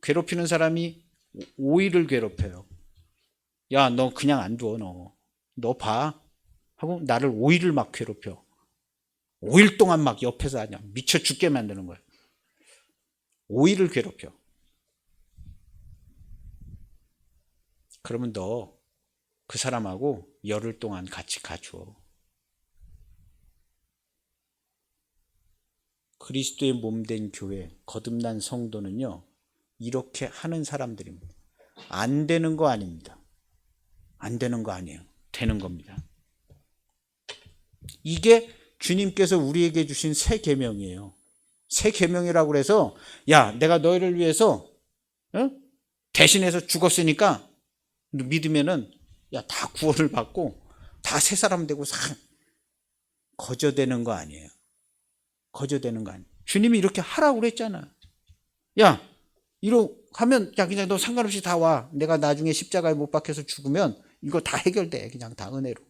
괴롭히는 사람이 오이를 괴롭혀요. 야, 너 그냥 안 둬. 너 봐. 하고 나를 오이를 막 괴롭혀. 5일 동안 막 옆에서 그냥 미쳐 죽게 만드는 거예요. 오이를 괴롭혀. 그러면 너 그 사람하고 열흘 동안 같이 가줘. 그리스도의 몸된 교회, 거듭난 성도는요, 이렇게 하는 사람들입니다. 안 되는 거 아닙니다. 안 되는 거 아니에요. 되는 겁니다. 이게 주님께서 우리에게 주신 새 계명이에요. 새 계명이라고 해서 야, 내가 너희를 위해서 대신해서 죽었으니까 믿으면은 야, 다 구원을 받고 다 새 사람 되고 거저되는 거 아니에요. 거저되는 거 아니에요. 주님이 이렇게 하라고 그랬잖아. 야, 이러 하면 야, 그냥 너 상관없이 다 와. 내가 나중에 십자가에 못 박혀서 죽으면 이거 다 해결돼. 그냥 다 은혜로.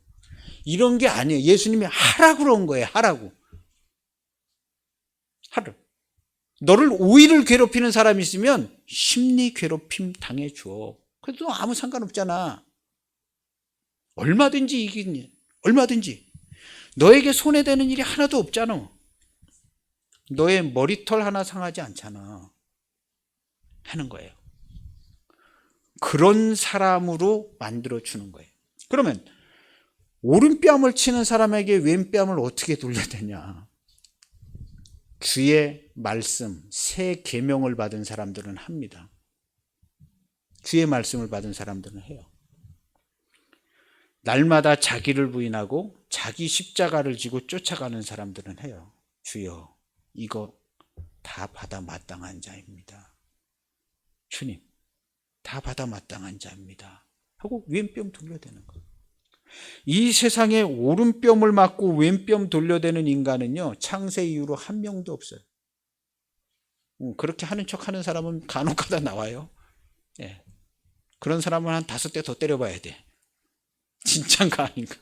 이런 게 아니에요. 예수님이 하라고 그런 거예요. 하라고. 하루. 너를 오이를 괴롭히는 사람이 있으면 심리 괴롭힘 당해줘. 그래도 아무 상관없잖아. 얼마든지 이기니. 얼마든지. 너에게 손해되는 일이 하나도 없잖아. 너의 머리털 하나 상하지 않잖아. 하는 거예요. 그런 사람으로 만들어주는 거예요. 그러면 오른뺨을 치는 사람에게 왼뺨을 어떻게 돌려야 되냐. 주의 말씀, 새 계명을 받은 사람들은 합니다. 주의 말씀을 받은 사람들은 해요. 날마다 자기를 부인하고 자기 십자가를 지고 쫓아가는 사람들은 해요. 주여, 이거 다 받아 마땅한 자입니다. 주님, 다 받아 마땅한 자입니다. 하고 왼뺨 돌려대는 거예요. 이 세상에 오른뺨을 맞고 왼뺨 돌려대는 인간은요, 창세 이후로 한 명도 없어요. 그렇게 하는 척 하는 사람은 간혹가다 나와요. 예. 그런 사람은 한 5대 더 때려봐야 돼. 진짠가 아닌가.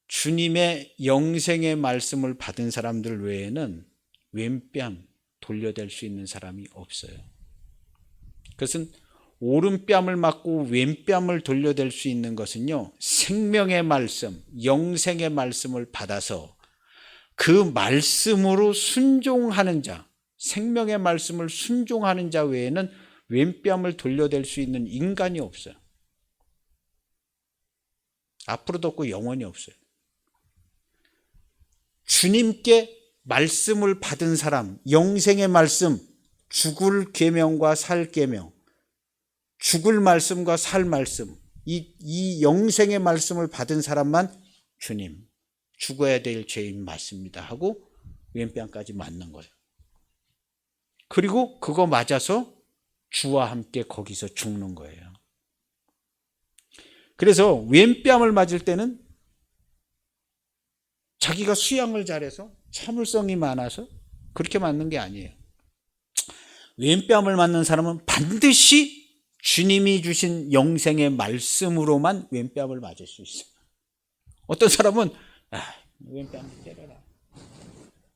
주님의 영생의 말씀을 받은 사람들 외에는 왼뺨 돌려댈 수 있는 사람이 없어요. 그것은 오른뺨을 맞고 왼뺨을 돌려댈 수 있는 것은요, 생명의 말씀, 영생의 말씀을 받아서 그 말씀으로 순종하는 자, 생명의 말씀을 순종하는 자 외에는 왼뺨을 돌려댈 수 있는 인간이 없어요. 앞으로도 없고 영원히 없어요. 주님께 말씀을 받은 사람, 영생의 말씀, 죽을 계명과 살 계명, 죽을 말씀과 살 말씀, 이 영생의 말씀을 받은 사람만 주님, 죽어야 될 죄인 맞습니다 하고 왼뺨까지 맞는 거예요. 그리고 그거 맞아서 주와 함께 거기서 죽는 거예요. 그래서 왼뺨을 맞을 때는 자기가 수양을 잘해서 참을성이 많아서 그렇게 맞는 게 아니에요. 왼뺨을 맞는 사람은 반드시 주님이 주신 영생의 말씀으로만 왼뺨을 맞을 수 있어요. 어떤 사람은 왼뺨 때려라.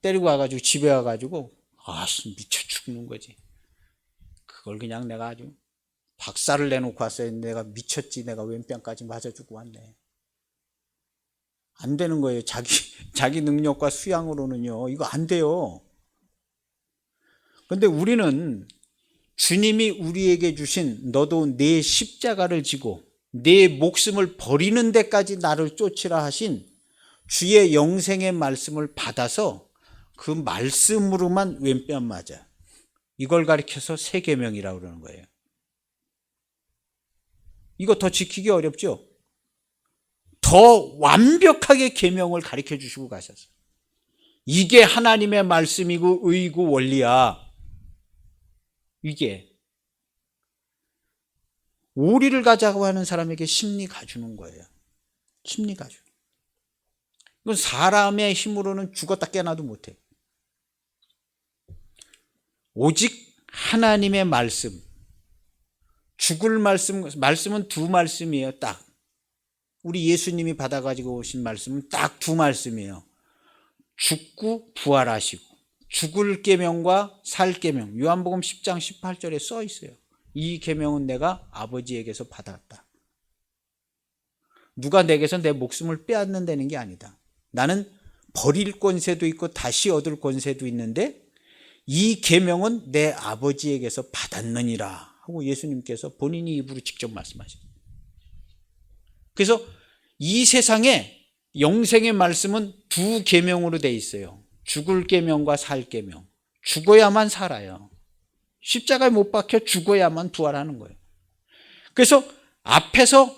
때리고 와가지고 집에 와가지고 미쳐 죽는 거지. 그걸 그냥 내가 아주 박살을 내놓고 왔어요. 내가 미쳤지. 내가 왼뺨까지 맞아주고 왔네. 안 되는 거예요. 자기 능력과 수양으로는요. 이거 안 돼요. 근데 우리는 주님이 우리에게 주신 너도 내 십자가를 지고 내 목숨을 버리는 데까지 나를 쫓으라 하신 주의 영생의 말씀을 받아서 그 말씀으로만 왼뺨 맞아. 이걸 가리켜서 새 계명이라고 그러는 거예요. 이거 더 지키기 어렵죠? 더 완벽하게 계명을 가르쳐 주시고 가셨어요. 이게 하나님의 말씀이고 의고 원리야. 이게 오리를 가자고 하는 사람에게 심리 가주는 거예요. 심리 가주. 이건 사람의 힘으로는 죽었다 깨어나도 못해. 오직 하나님의 말씀, 죽을 말씀은 두 말씀이에요. 딱 우리 예수님이 받아가지고 오신 말씀은 딱 두 말씀이에요. 죽고 부활하시고 죽을 계명과 살 계명. 요한복음 10장 18절에 써 있어요. 이 계명은 내가 아버지에게서 받았다. 누가 내게서 내 목숨을 빼앗는다는 게 아니다. 나는 버릴 권세도 있고 다시 얻을 권세도 있는데 이 계명은 내 아버지에게서 받았느니라 하고 예수님께서 본인이 입으로 직접 말씀하셨어요. 그래서 이 세상에 영생의 말씀은 두 계명으로 돼 있어요. 죽을 계명과 살 계명. 죽어야만 살아요. 십자가에 못 박혀 죽어야만 부활하는 거예요. 그래서 앞에서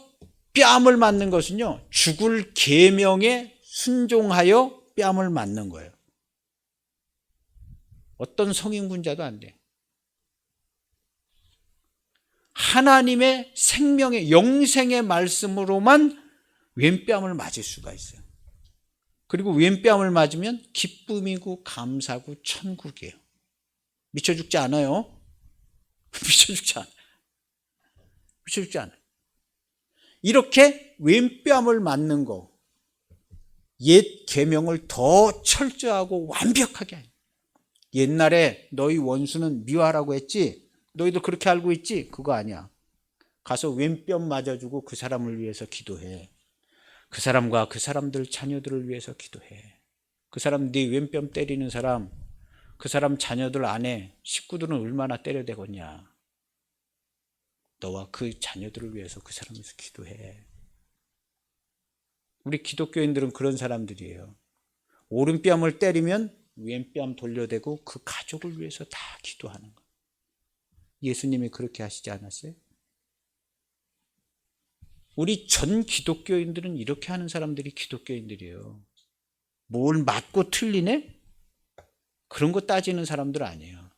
뺨을 맞는 것은요, 죽을 계명에 순종하여 뺨을 맞는 거예요. 어떤 성인군자도 안 돼. 하나님의 생명의 영생의 말씀으로만 왼뺨을 맞을 수가 있어요. 그리고 왼뺨을 맞으면 기쁨이고 감사고 천국이에요. 미쳐 죽지 않아요. 미쳐 죽지 않아요. 미쳐 죽지 않아요. 이렇게 왼뺨을 맞는 거, 옛 계명을 더 철저하고 완벽하게 해요. 옛날에 너희 원수는 미워하라고 했지? 너희도 그렇게 알고 있지? 그거 아니야. 가서 왼뺨 맞아주고 그 사람을 위해서 기도해. 그 사람과 그 사람들 자녀들을 위해서 기도해. 그 사람 네 왼뺨 때리는 사람, 그 사람 자녀들 아내, 식구들은 얼마나 때려대겠냐. 너와 그 자녀들을 위해서 그 사람을 위해서 기도해. 우리 기독교인들은 그런 사람들이에요. 오른뺨을 때리면 왼뺨 돌려대고 그 가족을 위해서 다 기도하는 거예요. 예수님이 그렇게 하시지 않았어요? 우리 전 기독교인들은 이렇게 하는 사람들이 기독교인들이에요. 뭘 맞고 틀리네? 그런 거 따지는 사람들 아니에요.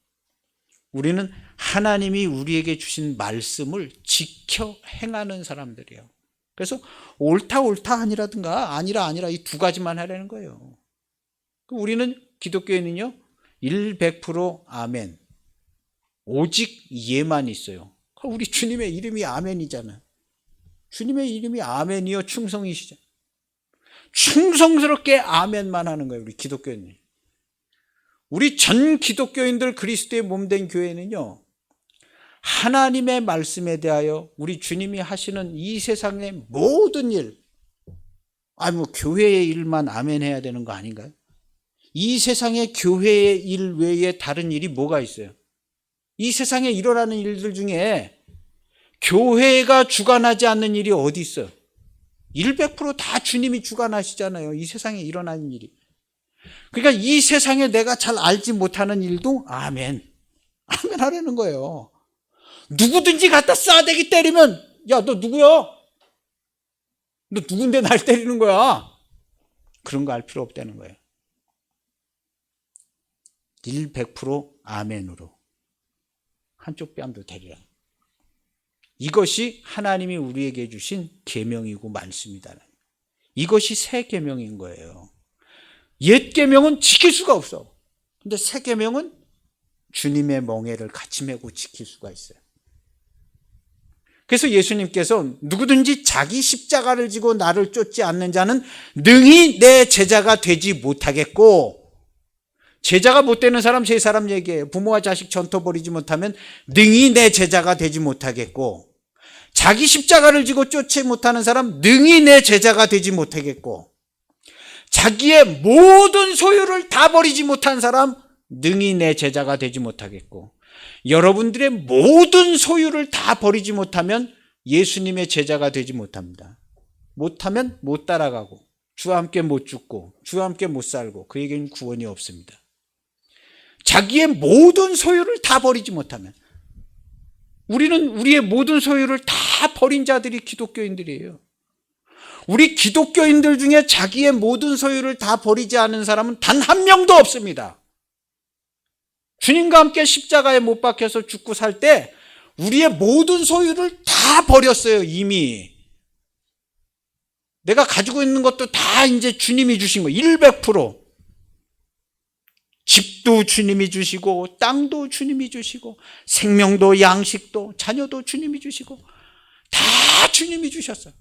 우리는 하나님이 우리에게 주신 말씀을 지켜 행하는 사람들이에요. 그래서 옳다 아니라든가 아니라 이 두 가지만 하라는 거예요. 우리는 기독교인은요 100% 아멘, 오직 예만 있어요. 우리 주님의 이름이 아멘이잖아요. 주님의 이름이 아멘이요 충성이시죠. 충성스럽게 아멘만 하는 거예요. 우리 기독교인들. 우리 전 기독교인들 그리스도의 몸된 교회는요 하나님의 말씀에 대하여 우리 주님이 하시는 이 세상의 모든 일, 교회의 일만 아멘 해야 되는 거 아닌가요? 이 세상의 교회의 일 외에 다른 일이 뭐가 있어요? 이 세상에 일어나는 일들 중에 교회가 주관하지 않는 일이 어디 있어요? 100%다 주님이 주관하시잖아요. 이 세상에 일어나는 일이. 그러니까 이 세상에 내가 잘 알지 못하는 일도 아멘 하라는 거예요. 누구든지 갖다 싸대기 때리면 야, 너 누구야? 너 누군데 날 때리는 거야? 그런 거 알 필요 없다는 거예요. 100% 아멘으로 한쪽 뺨도 데리라. 이것이 하나님이 우리에게 주신 계명이고 말씀이다. 이것이 새 계명인 거예요. 옛 계명은 지킬 수가 없어. 근데 새 계명은 주님의 멍에를 같이 메고 지킬 수가 있어요. 그래서 예수님께서 누구든지 자기 십자가를 지고 나를 쫓지 않는 자는 능히 내 제자가 되지 못하겠고, 제자가 못 되는 사람 세 사람 얘기해요. 부모와 자식 전토 벌이지 못하면 능히 내 제자가 되지 못하겠고, 자기 십자가를 지고 쫓지 못하는 사람 능히 내 제자가 되지 못하겠고, 자기의 모든 소유를 다 버리지 못한 사람 능히 내 제자가 되지 못하겠고, 여러분들의 모든 소유를 다 버리지 못하면 예수님의 제자가 되지 못합니다. 못하면 못 따라가고 주와 함께 못 죽고 주와 함께 못 살고 그에게는 구원이 없습니다. 자기의 모든 소유를 다 버리지 못하면, 우리는 우리의 모든 소유를 다 버린 자들이 기독교인들이에요. 우리 기독교인들 중에 자기의 모든 소유를 다 버리지 않은 사람은 단 한 명도 없습니다. 주님과 함께 십자가에 못 박혀서 죽고 살 때 우리의 모든 소유를 다 버렸어요. 이미 내가 가지고 있는 것도 다 이제 주님이 주신 거예요. 100%. 집도 주님이 주시고 땅도 주님이 주시고 생명도 양식도 자녀도 주님이 주시고 다 주님이 주셨어요.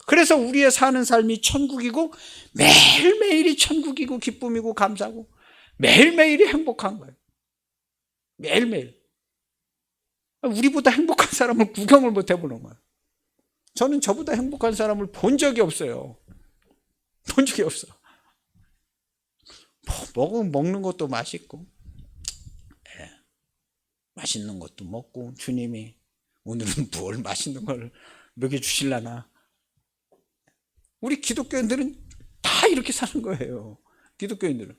그래서 우리의 사는 삶이 천국이고 매일매일이 천국이고 기쁨이고 감사고 매일매일이 행복한 거예요. 매일매일. 우리보다 행복한 사람을 구경을 못 해보는 거예요. 저는 저보다 행복한 사람을 본 적이 없어요. 본 적이 없어. 먹는 것도 맛있고, 맛있는 것도 먹고, 주님이 오늘은 뭘 맛있는 걸 먹여주실라나. 우리 기독교인들은 다 이렇게 사는 거예요. 기독교인들은.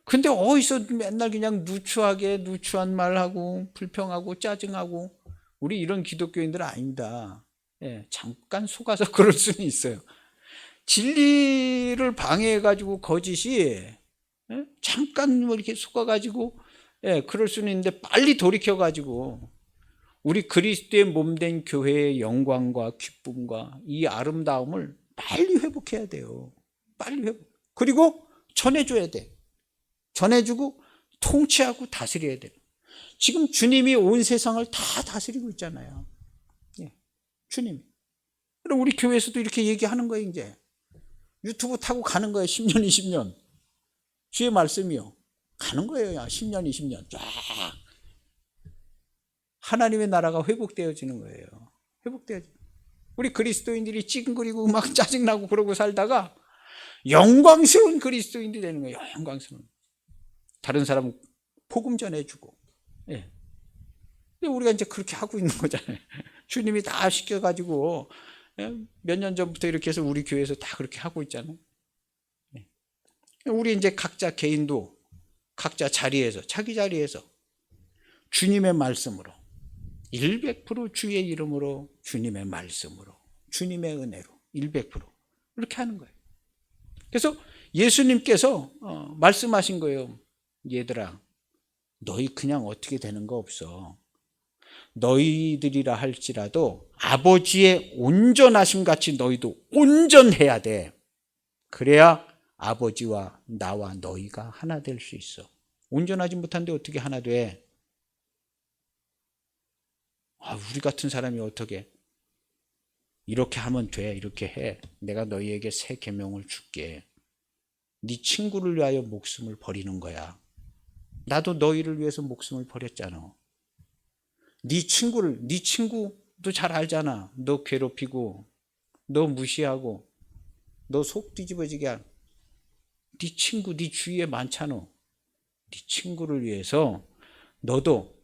근데 어디서 맨날 그냥 누추한 말하고 불평하고 짜증하고, 우리 이런 기독교인들은 아닙니다. 잠깐 속아서 그럴 수는 있어요. 진리를 방해해가지고 거짓이 잠깐 뭐 이렇게 속아가지고 그럴 수는 있는데, 빨리 돌이켜가지고 우리 그리스도의 몸된 교회의 영광과 기쁨과 이 아름다움을 빨리 회복해야 돼요. 빨리 회복. 그리고 전해줘야 돼. 전해주고 통치하고 다스려야 돼요. 지금 주님이 온 세상을 다 다스리고 있잖아요. 주님이. 그럼 우리 교회에서도 이렇게 얘기하는 거예요. 이제 유튜브 타고 가는 거예요. 10년 20년 주의 말씀이요. 가는 거예요. 10년 20년 쫙 하나님의 나라가 회복되어지는 거예요. 회복되어지는. 우리 그리스도인들이 찡그리고 막 짜증나고 그러고 살다가 영광스러운 그리스도인들이 되는 거예요. 영광스러운. 다른 사람 복음 전해주고. 근데 우리가 이제 그렇게 하고 있는 거잖아요. 주님이 다 시켜가지고 몇 년 전부터 이렇게 해서 우리 교회에서 다 그렇게 하고 있잖아요. 우리 이제 각자 개인도 각자 자리에서, 자기 자리에서 주님의 말씀으로 100% 주의 이름으로, 주님의 말씀으로, 주님의 은혜로 100% 이렇게 하는 거예요. 그래서 예수님께서 말씀하신 거예요. 얘들아, 너희 그냥 어떻게 되는 거 없어. 너희들이라 할지라도 아버지의 온전하심 같이 너희도 온전해야 돼. 그래야 아버지와 나와 너희가 하나 될 수 있어. 온전하지 못한데 어떻게 하나 돼? 우리 같은 사람이 어떻게 이렇게 하면 돼, 이렇게 해. 내가 너희에게 새 계명을 줄게. 네 친구를 위하여 목숨을 버리는 거야. 나도 너희를 위해서 목숨을 버렸잖아. 네 친구도 잘 알잖아. 너 괴롭히고 너 무시하고 너 속 뒤집어지게 한 네 친구, 네 주위에 많잖아. 네 친구를 위해서 너도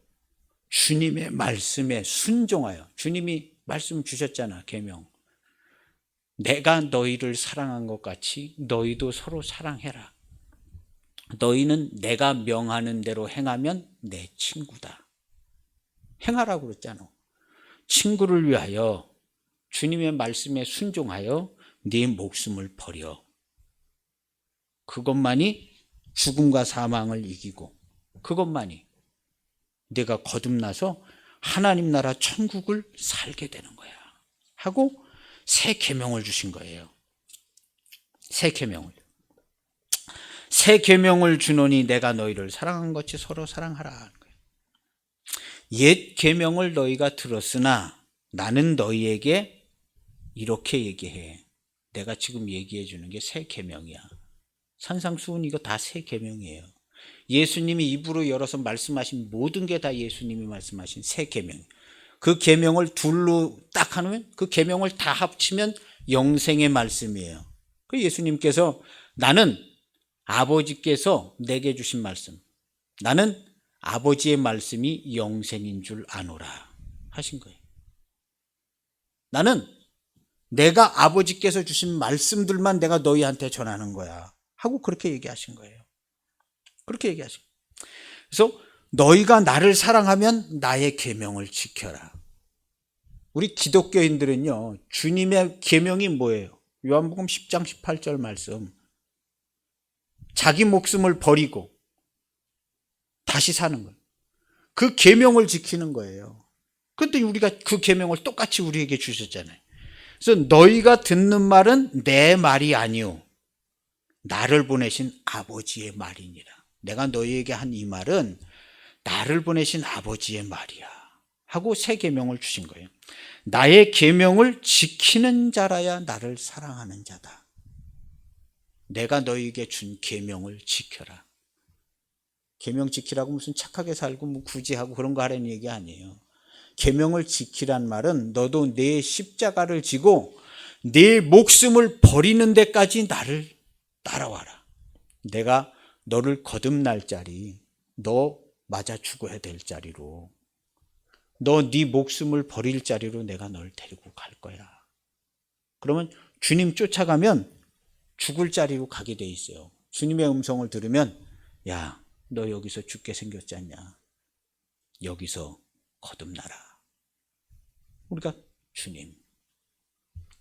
주님의 말씀에 순종하여, 주님이 말씀 주셨잖아. 계명. 내가 너희를 사랑한 것 같이 너희도 서로 사랑해라. 너희는 내가 명하는 대로 행하면 내 친구다. 행하라고 그랬잖아. 친구를 위하여 주님의 말씀에 순종하여 네 목숨을 버려. 그것만이 죽음과 사망을 이기고, 그것만이 내가 거듭나서 하나님 나라 천국을 살게 되는 거야 하고 새 계명을 주신 거예요. 새 계명을. 새 계명을 주노니 내가 너희를 사랑한 것이 서로 사랑하라 하는 거예요. 옛 계명을 너희가 들었으나 나는 너희에게 이렇게 얘기해. 내가 지금 얘기해 주는 게 새 계명이야. 산상수훈 이거 다 새 계명이에요. 예수님이 입으로 열어서 말씀하신 모든 게 다 예수님이 말씀하신 새 계명. 그 계명을 둘로 딱 하면 그 계명을 다 합치면 영생의 말씀이에요. 그 예수님께서 나는 아버지께서 내게 주신 말씀, 나는 아버지의 말씀이 영생인 줄 아노라 하신 거예요. 나는 내가 아버지께서 주신 말씀들만 내가 너희한테 전하는 거야 하고 그렇게 얘기하신 거예요. 그렇게 얘기하신 거예요. 그래서 너희가 나를 사랑하면 나의 계명을 지켜라. 우리 기독교인들은요, 주님의 계명이 뭐예요? 요한복음 10장 18절 말씀. 자기 목숨을 버리고 다시 사는 거예요. 그 계명을 지키는 거예요. 그런데 우리가 그 계명을 똑같이 우리에게 주셨잖아요. 그래서 너희가 듣는 말은 내 말이 아니오 나를 보내신 아버지의 말이니라. 내가 너희에게 한 이 말은 나를 보내신 아버지의 말이야 하고 새 계명을 주신 거예요. 나의 계명을 지키는 자라야 나를 사랑하는 자다. 내가 너희에게 준 계명을 지켜라. 계명 지키라고 무슨 착하게 살고 뭐 굳이 하고 그런 거 하라는 얘기 아니에요. 계명을 지키란 말은 너도 내 십자가를 지고 내 목숨을 버리는 데까지 나를 따라와라. 내가 너를 거듭날 자리, 너 맞아 죽어야 될 자리로, 너 네 목숨을 버릴 자리로 내가 널 데리고 갈 거야. 그러면 주님 쫓아가면 죽을 자리로 가게 돼 있어요. 주님의 음성을 들으면 야, 너 여기서 죽게 생겼지 않냐? 여기서 거듭나라. 우리가 주님,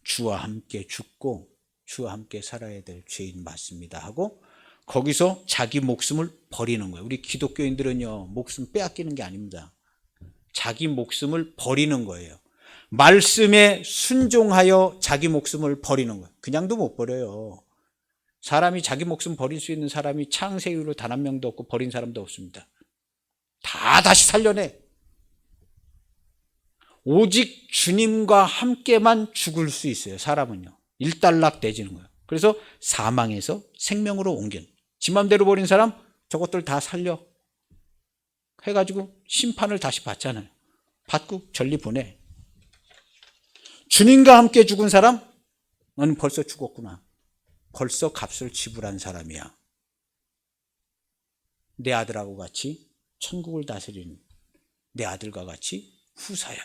주와 함께 죽고 주와 함께 살아야 될 죄인 맞습니다 하고 거기서 자기 목숨을 버리는 거예요. 우리 기독교인들은요, 목숨 빼앗기는 게 아닙니다. 자기 목숨을 버리는 거예요. 말씀에 순종하여 자기 목숨을 버리는 거예요. 그냥도 못 버려요. 사람이 자기 목숨 버릴 수 있는 사람이 창세 이후로 단 한 명도 없고 버린 사람도 없습니다. 다 다시 살려내. 오직 주님과 함께만 죽을 수 있어요. 사람은요. 일단락되지는 거예요. 그래서 사망에서 생명으로 옮겨. 지 맘대로 버린 사람 저것들 다 살려 해가지고 심판을 다시 받잖아요. 받고 전리 보내. 주님과 함께 죽은 사람 너는 벌써 죽었구나. 벌써 값을 지불한 사람이야. 내 아들하고 같이 천국을 다스리는 내 아들과 같이 후사야.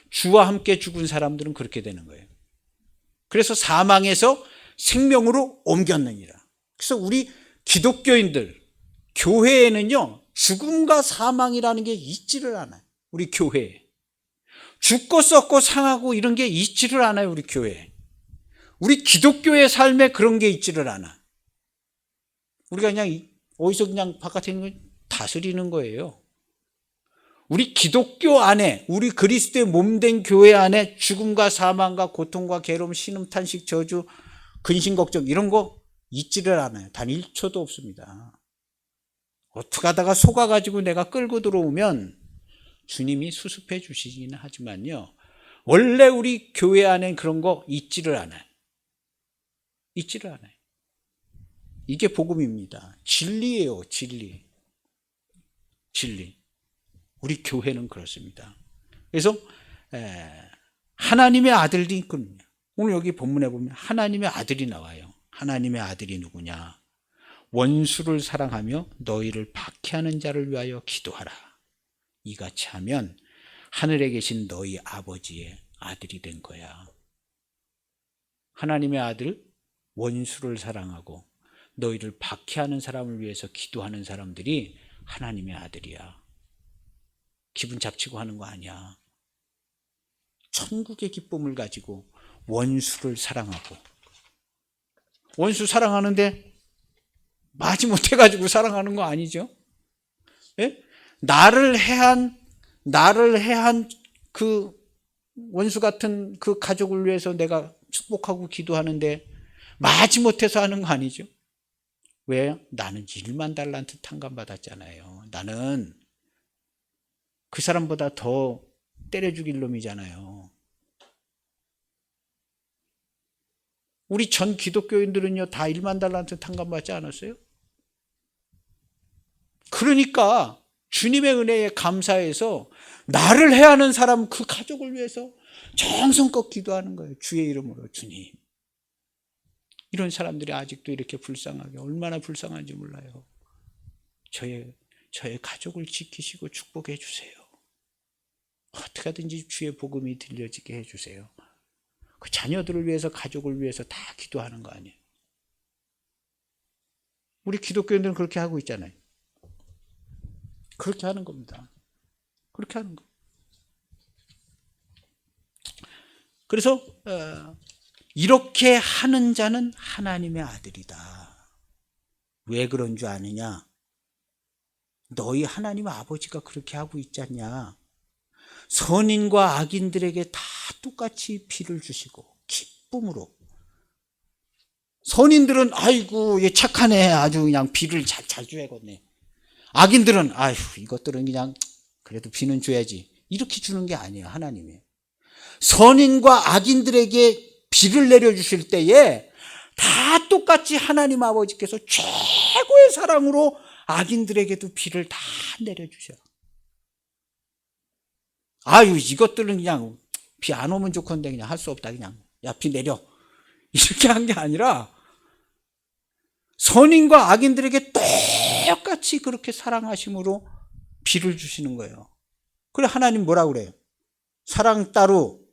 주와 함께 죽은 사람들은 그렇게 되는 거예요. 그래서 사망에서 생명으로 옮겼느니라. 그래서 우리 기독교인들 교회에는요, 죽음과 사망이라는 게 있지를 않아요. 우리 교회에 죽고 썩고 상하고 이런 게 있지를 않아요. 우리 교회에. 우리 기독교의 삶에 그런 게 있지를 않아. 우리가 그냥 어디서 그냥 바깥에 있는 걸 다스리는 거예요. 우리 기독교 안에, 우리 그리스도의 몸된 교회 안에 죽음과 사망과 고통과 괴로움, 신음, 탄식, 저주, 근심, 걱정 이런 거 있지를 않아요. 단 1초도 없습니다. 어떻게 하다가 속아가지고 내가 끌고 들어오면 주님이 수습해 주시기는 하지만요, 원래 우리 교회 안에 그런 거 있지를 않아요. 있지를 않아요. 이게 복음입니다. 진리예요. 진리. 진리. 우리 교회는 그렇습니다. 그래서 하나님의 아들이 있거든요. 오늘 여기 본문에 보면 하나님의 아들이 나와요. 하나님의 아들이 누구냐? 원수를 사랑하며 너희를 박해하는 자를 위하여 기도하라. 이같이 하면 하늘에 계신 너희 아버지의 아들이 된 거야. 하나님의 아들, 원수를 사랑하고 너희를 박해하는 사람을 위해서 기도하는 사람들이 하나님의 아들이야. 기분 잡치고 하는 거 아니야. 천국의 기쁨을 가지고 원수를 사랑하고, 원수 사랑하는데 마지못해가지고 사랑하는 거 아니죠? 예? 나를 해한 나를 해한 그 원수 같은 그 가족을 위해서 내가 축복하고 기도하는데 마지못해서 하는 거 아니죠? 왜? 나는 1만 달란트 탕감받았잖아요. 나는 그 사람보다 더 때려 죽일 놈이잖아요. 우리 전 기독교인들은요, 다 1만 달란트 탕감받지 않았어요? 그러니까 주님의 은혜에 감사해서 나를 해하는 사람, 그 가족을 위해서 정성껏 기도하는 거예요. 주의 이름으로. 주님, 이런 사람들이 아직도 이렇게 불쌍하게, 얼마나 불쌍한지 몰라요. 저의 가족을 지키시고 축복해 주세요. 어떻게 하든지 주의 복음이 들려지게 해주세요. 그 자녀들을 위해서, 가족을 위해서 다 기도하는 거 아니에요. 우리 기독교인들은 그렇게 하고 있잖아요. 그렇게 하는 겁니다. 그렇게 하는 거. 그래서 이렇게 하는 자는 하나님의 아들이다. 왜 그런 줄 아느냐? 너희 하나님 아버지가 그렇게 하고 있지 않냐? 선인과 악인들에게 다 똑같이 비를 주시고 기쁨으로. 선인들은 아이고 얘 착하네, 아주 그냥 비를 잘 줘야겠네. 악인들은 아휴 이것들은 그냥 그래도 비는 줘야지, 이렇게 주는 게 아니에요. 하나님이 선인과 악인들에게 비를 내려주실 때에 다 똑같이 하나님 아버지께서 최고의 사랑으로 악인들에게도 비를 다 내려주셔. 아유 이것들은 그냥 비 안 오면 좋건데 그냥 할 수 없다, 그냥 야 비 내려, 이렇게 한 게 아니라 선인과 악인들에게 똑같이 그렇게 사랑하심으로 비를 주시는 거예요. 그래 하나님 뭐라 그래요? 사랑 따로,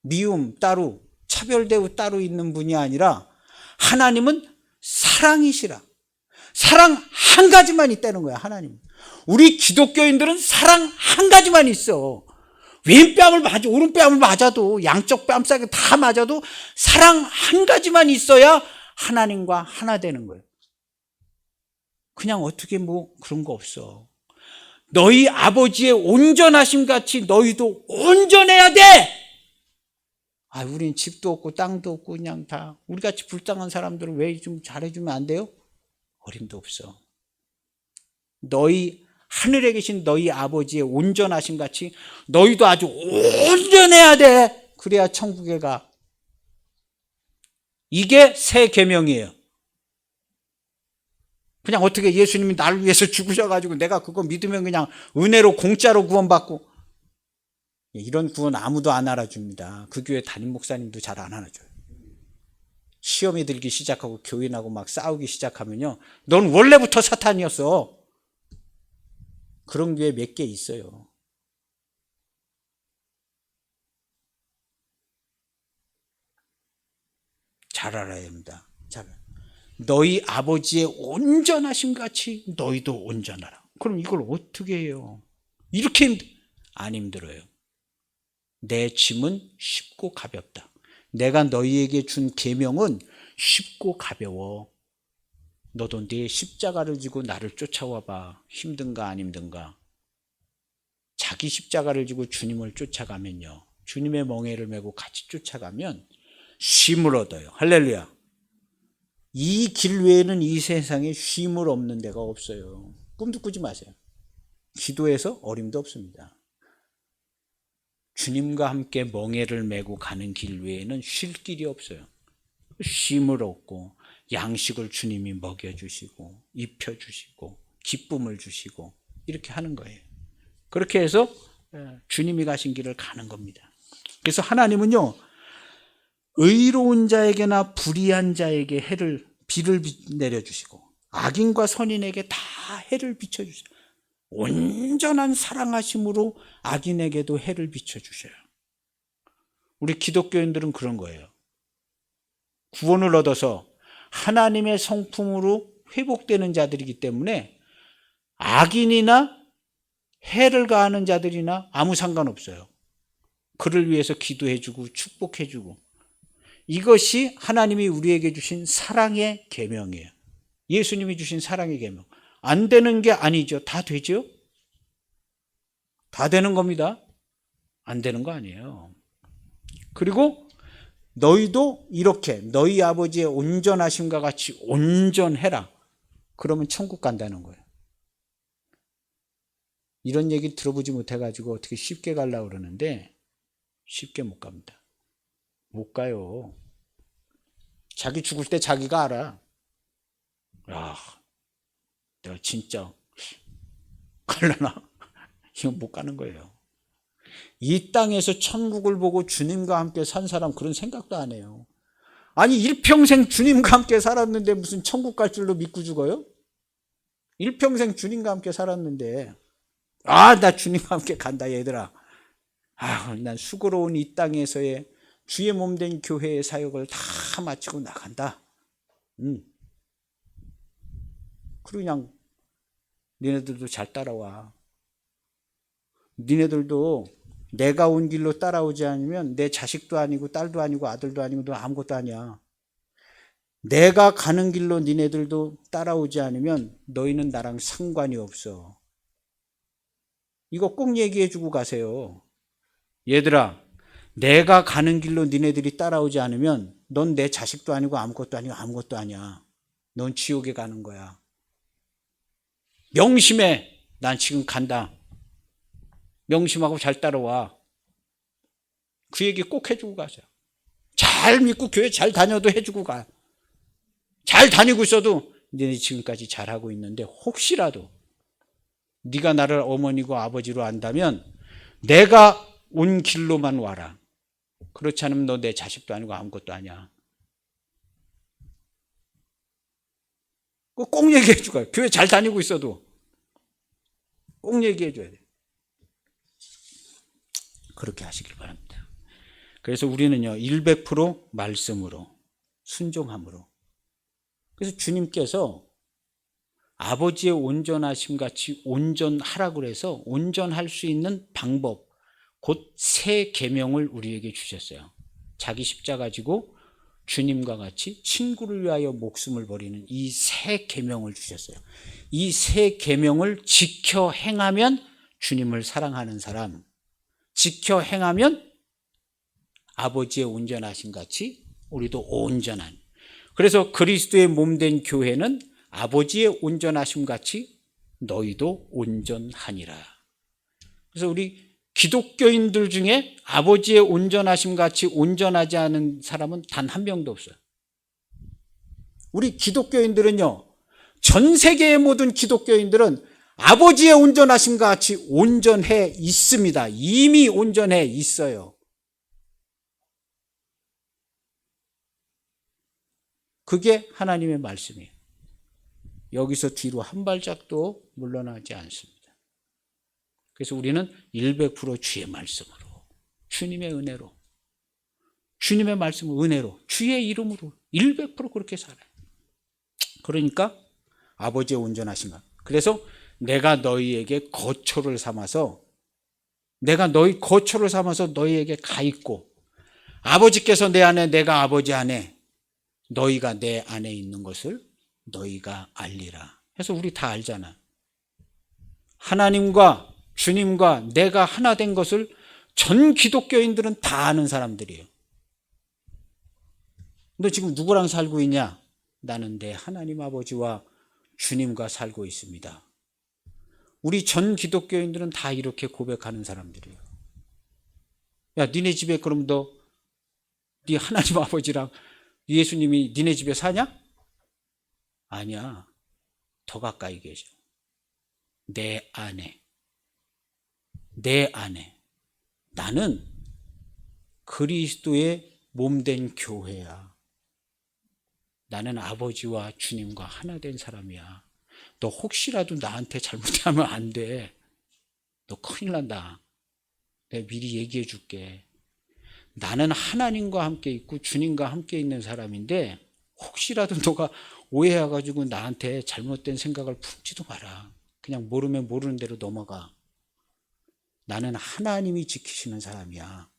미움 따로, 차별 대우 따로 있는 분이 아니라 하나님은 사랑이시라. 사랑 한 가지만 있다는 거야. 하나님. 우리 기독교인들은 사랑 한 가지만 있어. 왼뺨을 맞아, 오른뺨을 맞아도, 양쪽 뺨싸게 다 맞아도 사랑 한 가지만 있어야 하나님과 하나 되는 거예요. 그냥 어떻게 뭐 그런 거 없어. 너희 아버지의 온전하심 같이 너희도 온전해야 돼. 아, 우린 집도 없고 땅도 없고 그냥 다 우리같이 불쌍한 사람들은 왜 좀 잘해주면 안 돼요? 어림도 없어. 너희 하늘에 계신 너희 아버지의 온전하심 같이 너희도 아주 온전해야 돼. 그래야 천국에 가. 이게 새 계명이에요. 그냥 어떻게 예수님이 나를 위해서 죽으셔가지고 내가 그거 믿으면 그냥 은혜로 공짜로 구원받고, 이런 구원 아무도 안 알아줍니다. 그 교회 담임 목사님도 잘 안 알아줘요. 시험이 들기 시작하고 교인하고 막 싸우기 시작하면요, 넌 원래부터 사탄이었어. 그런 교회 몇 개 있어요. 잘 알아야 됩니다. 잘. 너희 아버지의 온전하심 같이 너희도 온전하라. 그럼 이걸 어떻게 해요? 이렇게 안 힘들어요. 내 짐은 쉽고 가볍다. 내가 너희에게 준 계명은 쉽고 가벼워. 너도 네 십자가를 지고 나를 쫓아와 봐. 힘든가 안 힘든가? 자기 십자가를 지고 주님을 쫓아가면요, 주님의 멍에를 메고 같이 쫓아가면 쉼을 얻어요. 할렐루야. 이 길 외에는 이 세상에 쉼을 없는 데가 없어요. 꿈도 꾸지 마세요. 기도해서 어림도 없습니다. 주님과 함께 멍에를 메고 가는 길 외에는 쉴 길이 없어요. 쉼을 얻고 양식을 주님이 먹여주시고 입혀주시고 기쁨을 주시고 이렇게 하는 거예요. 그렇게 해서 주님이 가신 길을 가는 겁니다. 그래서 하나님은요, 의로운 자에게나 불의한 자에게 비를 내려주시고 악인과 선인에게 다 해를 비춰주세요. 온전한 사랑하심으로 악인에게도 해를 비춰주셔요. 우리 기독교인들은 그런 거예요. 구원을 얻어서 하나님의 성품으로 회복되는 자들이기 때문에 악인이나 해를 가하는 자들이나 아무 상관없어요. 그를 위해서 기도해주고 축복해주고, 이것이 하나님이 우리에게 주신 사랑의 계명이에요. 예수님이 주신 사랑의 계명. 안 되는 게 아니죠. 다 되죠? 다 되는 겁니다. 안 되는 거 아니에요. 그리고 너희도 이렇게 너희 아버지의 온전하심과 같이 온전해라. 그러면 천국 간다는 거예요. 이런 얘기 들어보지 못해가지고 어떻게 쉽게 가려고 그러는데 쉽게 못 갑니다. 못 가요. 자기 죽을 때 자기가 알아. 야, 내가 진짜 갈라나? 이건 못 가는 거예요. 이 땅에서 천국을 보고 주님과 함께 산 사람 그런 생각도 안 해요. 아니 일평생 주님과 함께 살았는데 무슨 천국 갈 줄로 믿고 죽어요? 일평생 주님과 함께 살았는데 나 주님과 함께 간다 얘들아. 난 수고로운 이 땅에서의 주의 몸된 교회의 사역을 다 마치고 나간다. 그리고 그냥 니네들도 잘 따라와. 니네들도 내가 온 길로 따라오지 않으면 내 자식도 아니고 딸도 아니고 아들도 아니고 너 아무것도 아니야. 내가 가는 길로 니네들도 따라오지 않으면 너희는 나랑 상관이 없어. 이거 꼭 얘기해 주고 가세요. 얘들아, 내가 가는 길로 니네들이 따라오지 않으면 넌 내 자식도 아니고 아무것도 아니고 아무것도 아니야. 넌 지옥에 가는 거야. 명심해. 난 지금 간다. 명심하고 잘 따라와. 그 얘기 꼭 해주고 가세요. 잘 믿고 교회 잘 다녀도 해주고 가. 잘 다니고 있어도 너네 지금까지 잘하고 있는데 혹시라도 네가 나를 어머니고 아버지로 안다면 내가 온 길로만 와라. 그렇지 않으면 너 내 자식도 아니고 아무것도 아니야. 꼭 얘기해 주고 가요. 교회 잘 다니고 있어도 꼭 얘기해 줘야 돼. 그렇게 하시길 바랍니다. 그래서 우리는요 100% 말씀으로 순종함으로. 그래서 주님께서 아버지의 온전하심 같이 온전하라고 그래서 온전할 수 있는 방법 곧 세 계명을 우리에게 주셨어요. 자기 십자가 지고 주님과 같이 친구를 위하여 목숨을 버리는 이 세 계명을 주셨어요. 이 세 계명을 지켜 행하면 주님을 사랑하는 사람, 지켜 행하면 아버지의 온전하심 같이 우리도 온전한. 그래서 그리스도의 몸된 교회는 아버지의 온전하심 같이 너희도 온전하니라. 그래서 우리 기독교인들 중에 아버지의 온전하심 같이 온전하지 않은 사람은 단 한 명도 없어요. 우리 기독교인들은요, 전 세계의 모든 기독교인들은 아버지의 온전하심과 같이 온전해 있습니다. 이미 온전해 있어요. 그게 하나님의 말씀이에요. 여기서 뒤로 한 발짝도 물러나지 않습니다. 그래서 우리는 100% 주의 말씀으로, 주님의 은혜로, 주님의 말씀을 은혜로, 주의 이름으로 100% 그렇게 살아요. 그러니까 아버지의 온전하신 것. 그래서 내가 너희에게 거처를 삼아서 너희에게 가 있고 아버지께서 내 안에 내가 아버지 안에 너희가 내 안에 있는 것을 너희가 알리라. 해서 우리 다 알잖아. 하나님과 주님과 내가 하나 된 것을 전 기독교인들은 다 아는 사람들이에요. 너 지금 누구랑 살고 있냐? 나는 내 하나님 아버지와 주님과 살고 있습니다. 우리 전 기독교인들은 다 이렇게 고백하는 사람들이에요. 야, 니네 집에 그럼 네 하나님 아버지랑 예수님이 니네 집에 사냐? 아니야. 더 가까이 계셔. 내 안에. 나는 그리스도의 몸된 교회야. 나는 아버지와 주님과 하나 된 사람이야. 너 혹시라도 나한테 잘못하면 안 돼. 너 큰일 난다. 내가 미리 얘기해 줄게. 나는 하나님과 함께 있고 주님과 함께 있는 사람인데 혹시라도 너가 오해해가지고 나한테 잘못된 생각을 품지도 마라. 그냥 모르면 모르는 대로 넘어가. 나는 하나님이 지키시는 사람이야.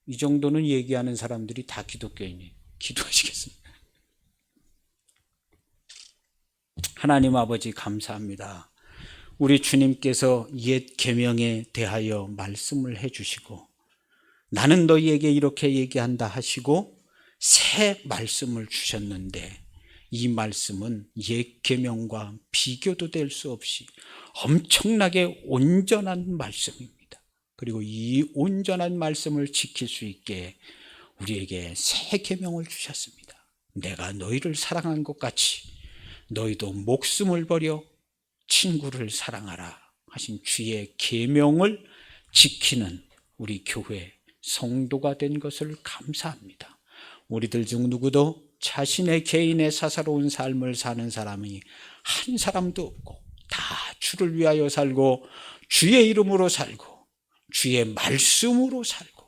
이 정도는 얘기하는 사람들이 다 기독교인이에요. 기도하시겠습니다. 하나님 아버지 감사합니다. 우리 주님께서 옛 계명에 대하여 말씀을 해주시고 나는 너희에게 이렇게 얘기한다 하시고 새 말씀을 주셨는데 이 말씀은 옛 계명과 비교도 될 수 없이 엄청나게 온전한 말씀입니다. 그리고 이 온전한 말씀을 지킬 수 있게 우리에게 새 계명을 주셨습니다. 내가 너희를 사랑한 것 같이 너희도 목숨을 버려 친구를 사랑하라 하신 주의 계명을 지키는 우리 교회 성도가 된 것을 감사합니다. 우리들 중 누구도 자신의 개인의 사사로운 삶을 사는 사람이 한 사람도 없고 다 주를 위하여 살고 주의 이름으로 살고 주의 말씀으로 살고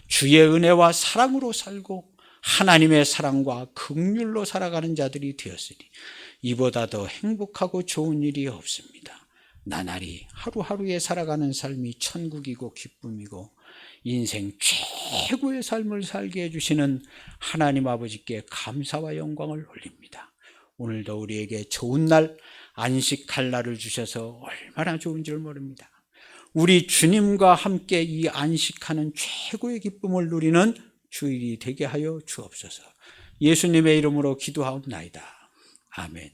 주의 은혜와 사랑으로 살고 하나님의 사랑과 긍휼로 살아가는 자들이 되었으니 이보다 더 행복하고 좋은 일이 없습니다. 나날이 하루하루에 살아가는 삶이 천국이고 기쁨이고 인생 최고의 삶을 살게 해주시는 하나님 아버지께 감사와 영광을 올립니다. 오늘도 우리에게 좋은 날, 안식할 날을 주셔서 얼마나 좋은 줄 모릅니다. 우리 주님과 함께 이 안식하는 최고의 기쁨을 누리는 주일이 되게 하여 주옵소서. 예수님의 이름으로 기도하옵나이다. 아멘.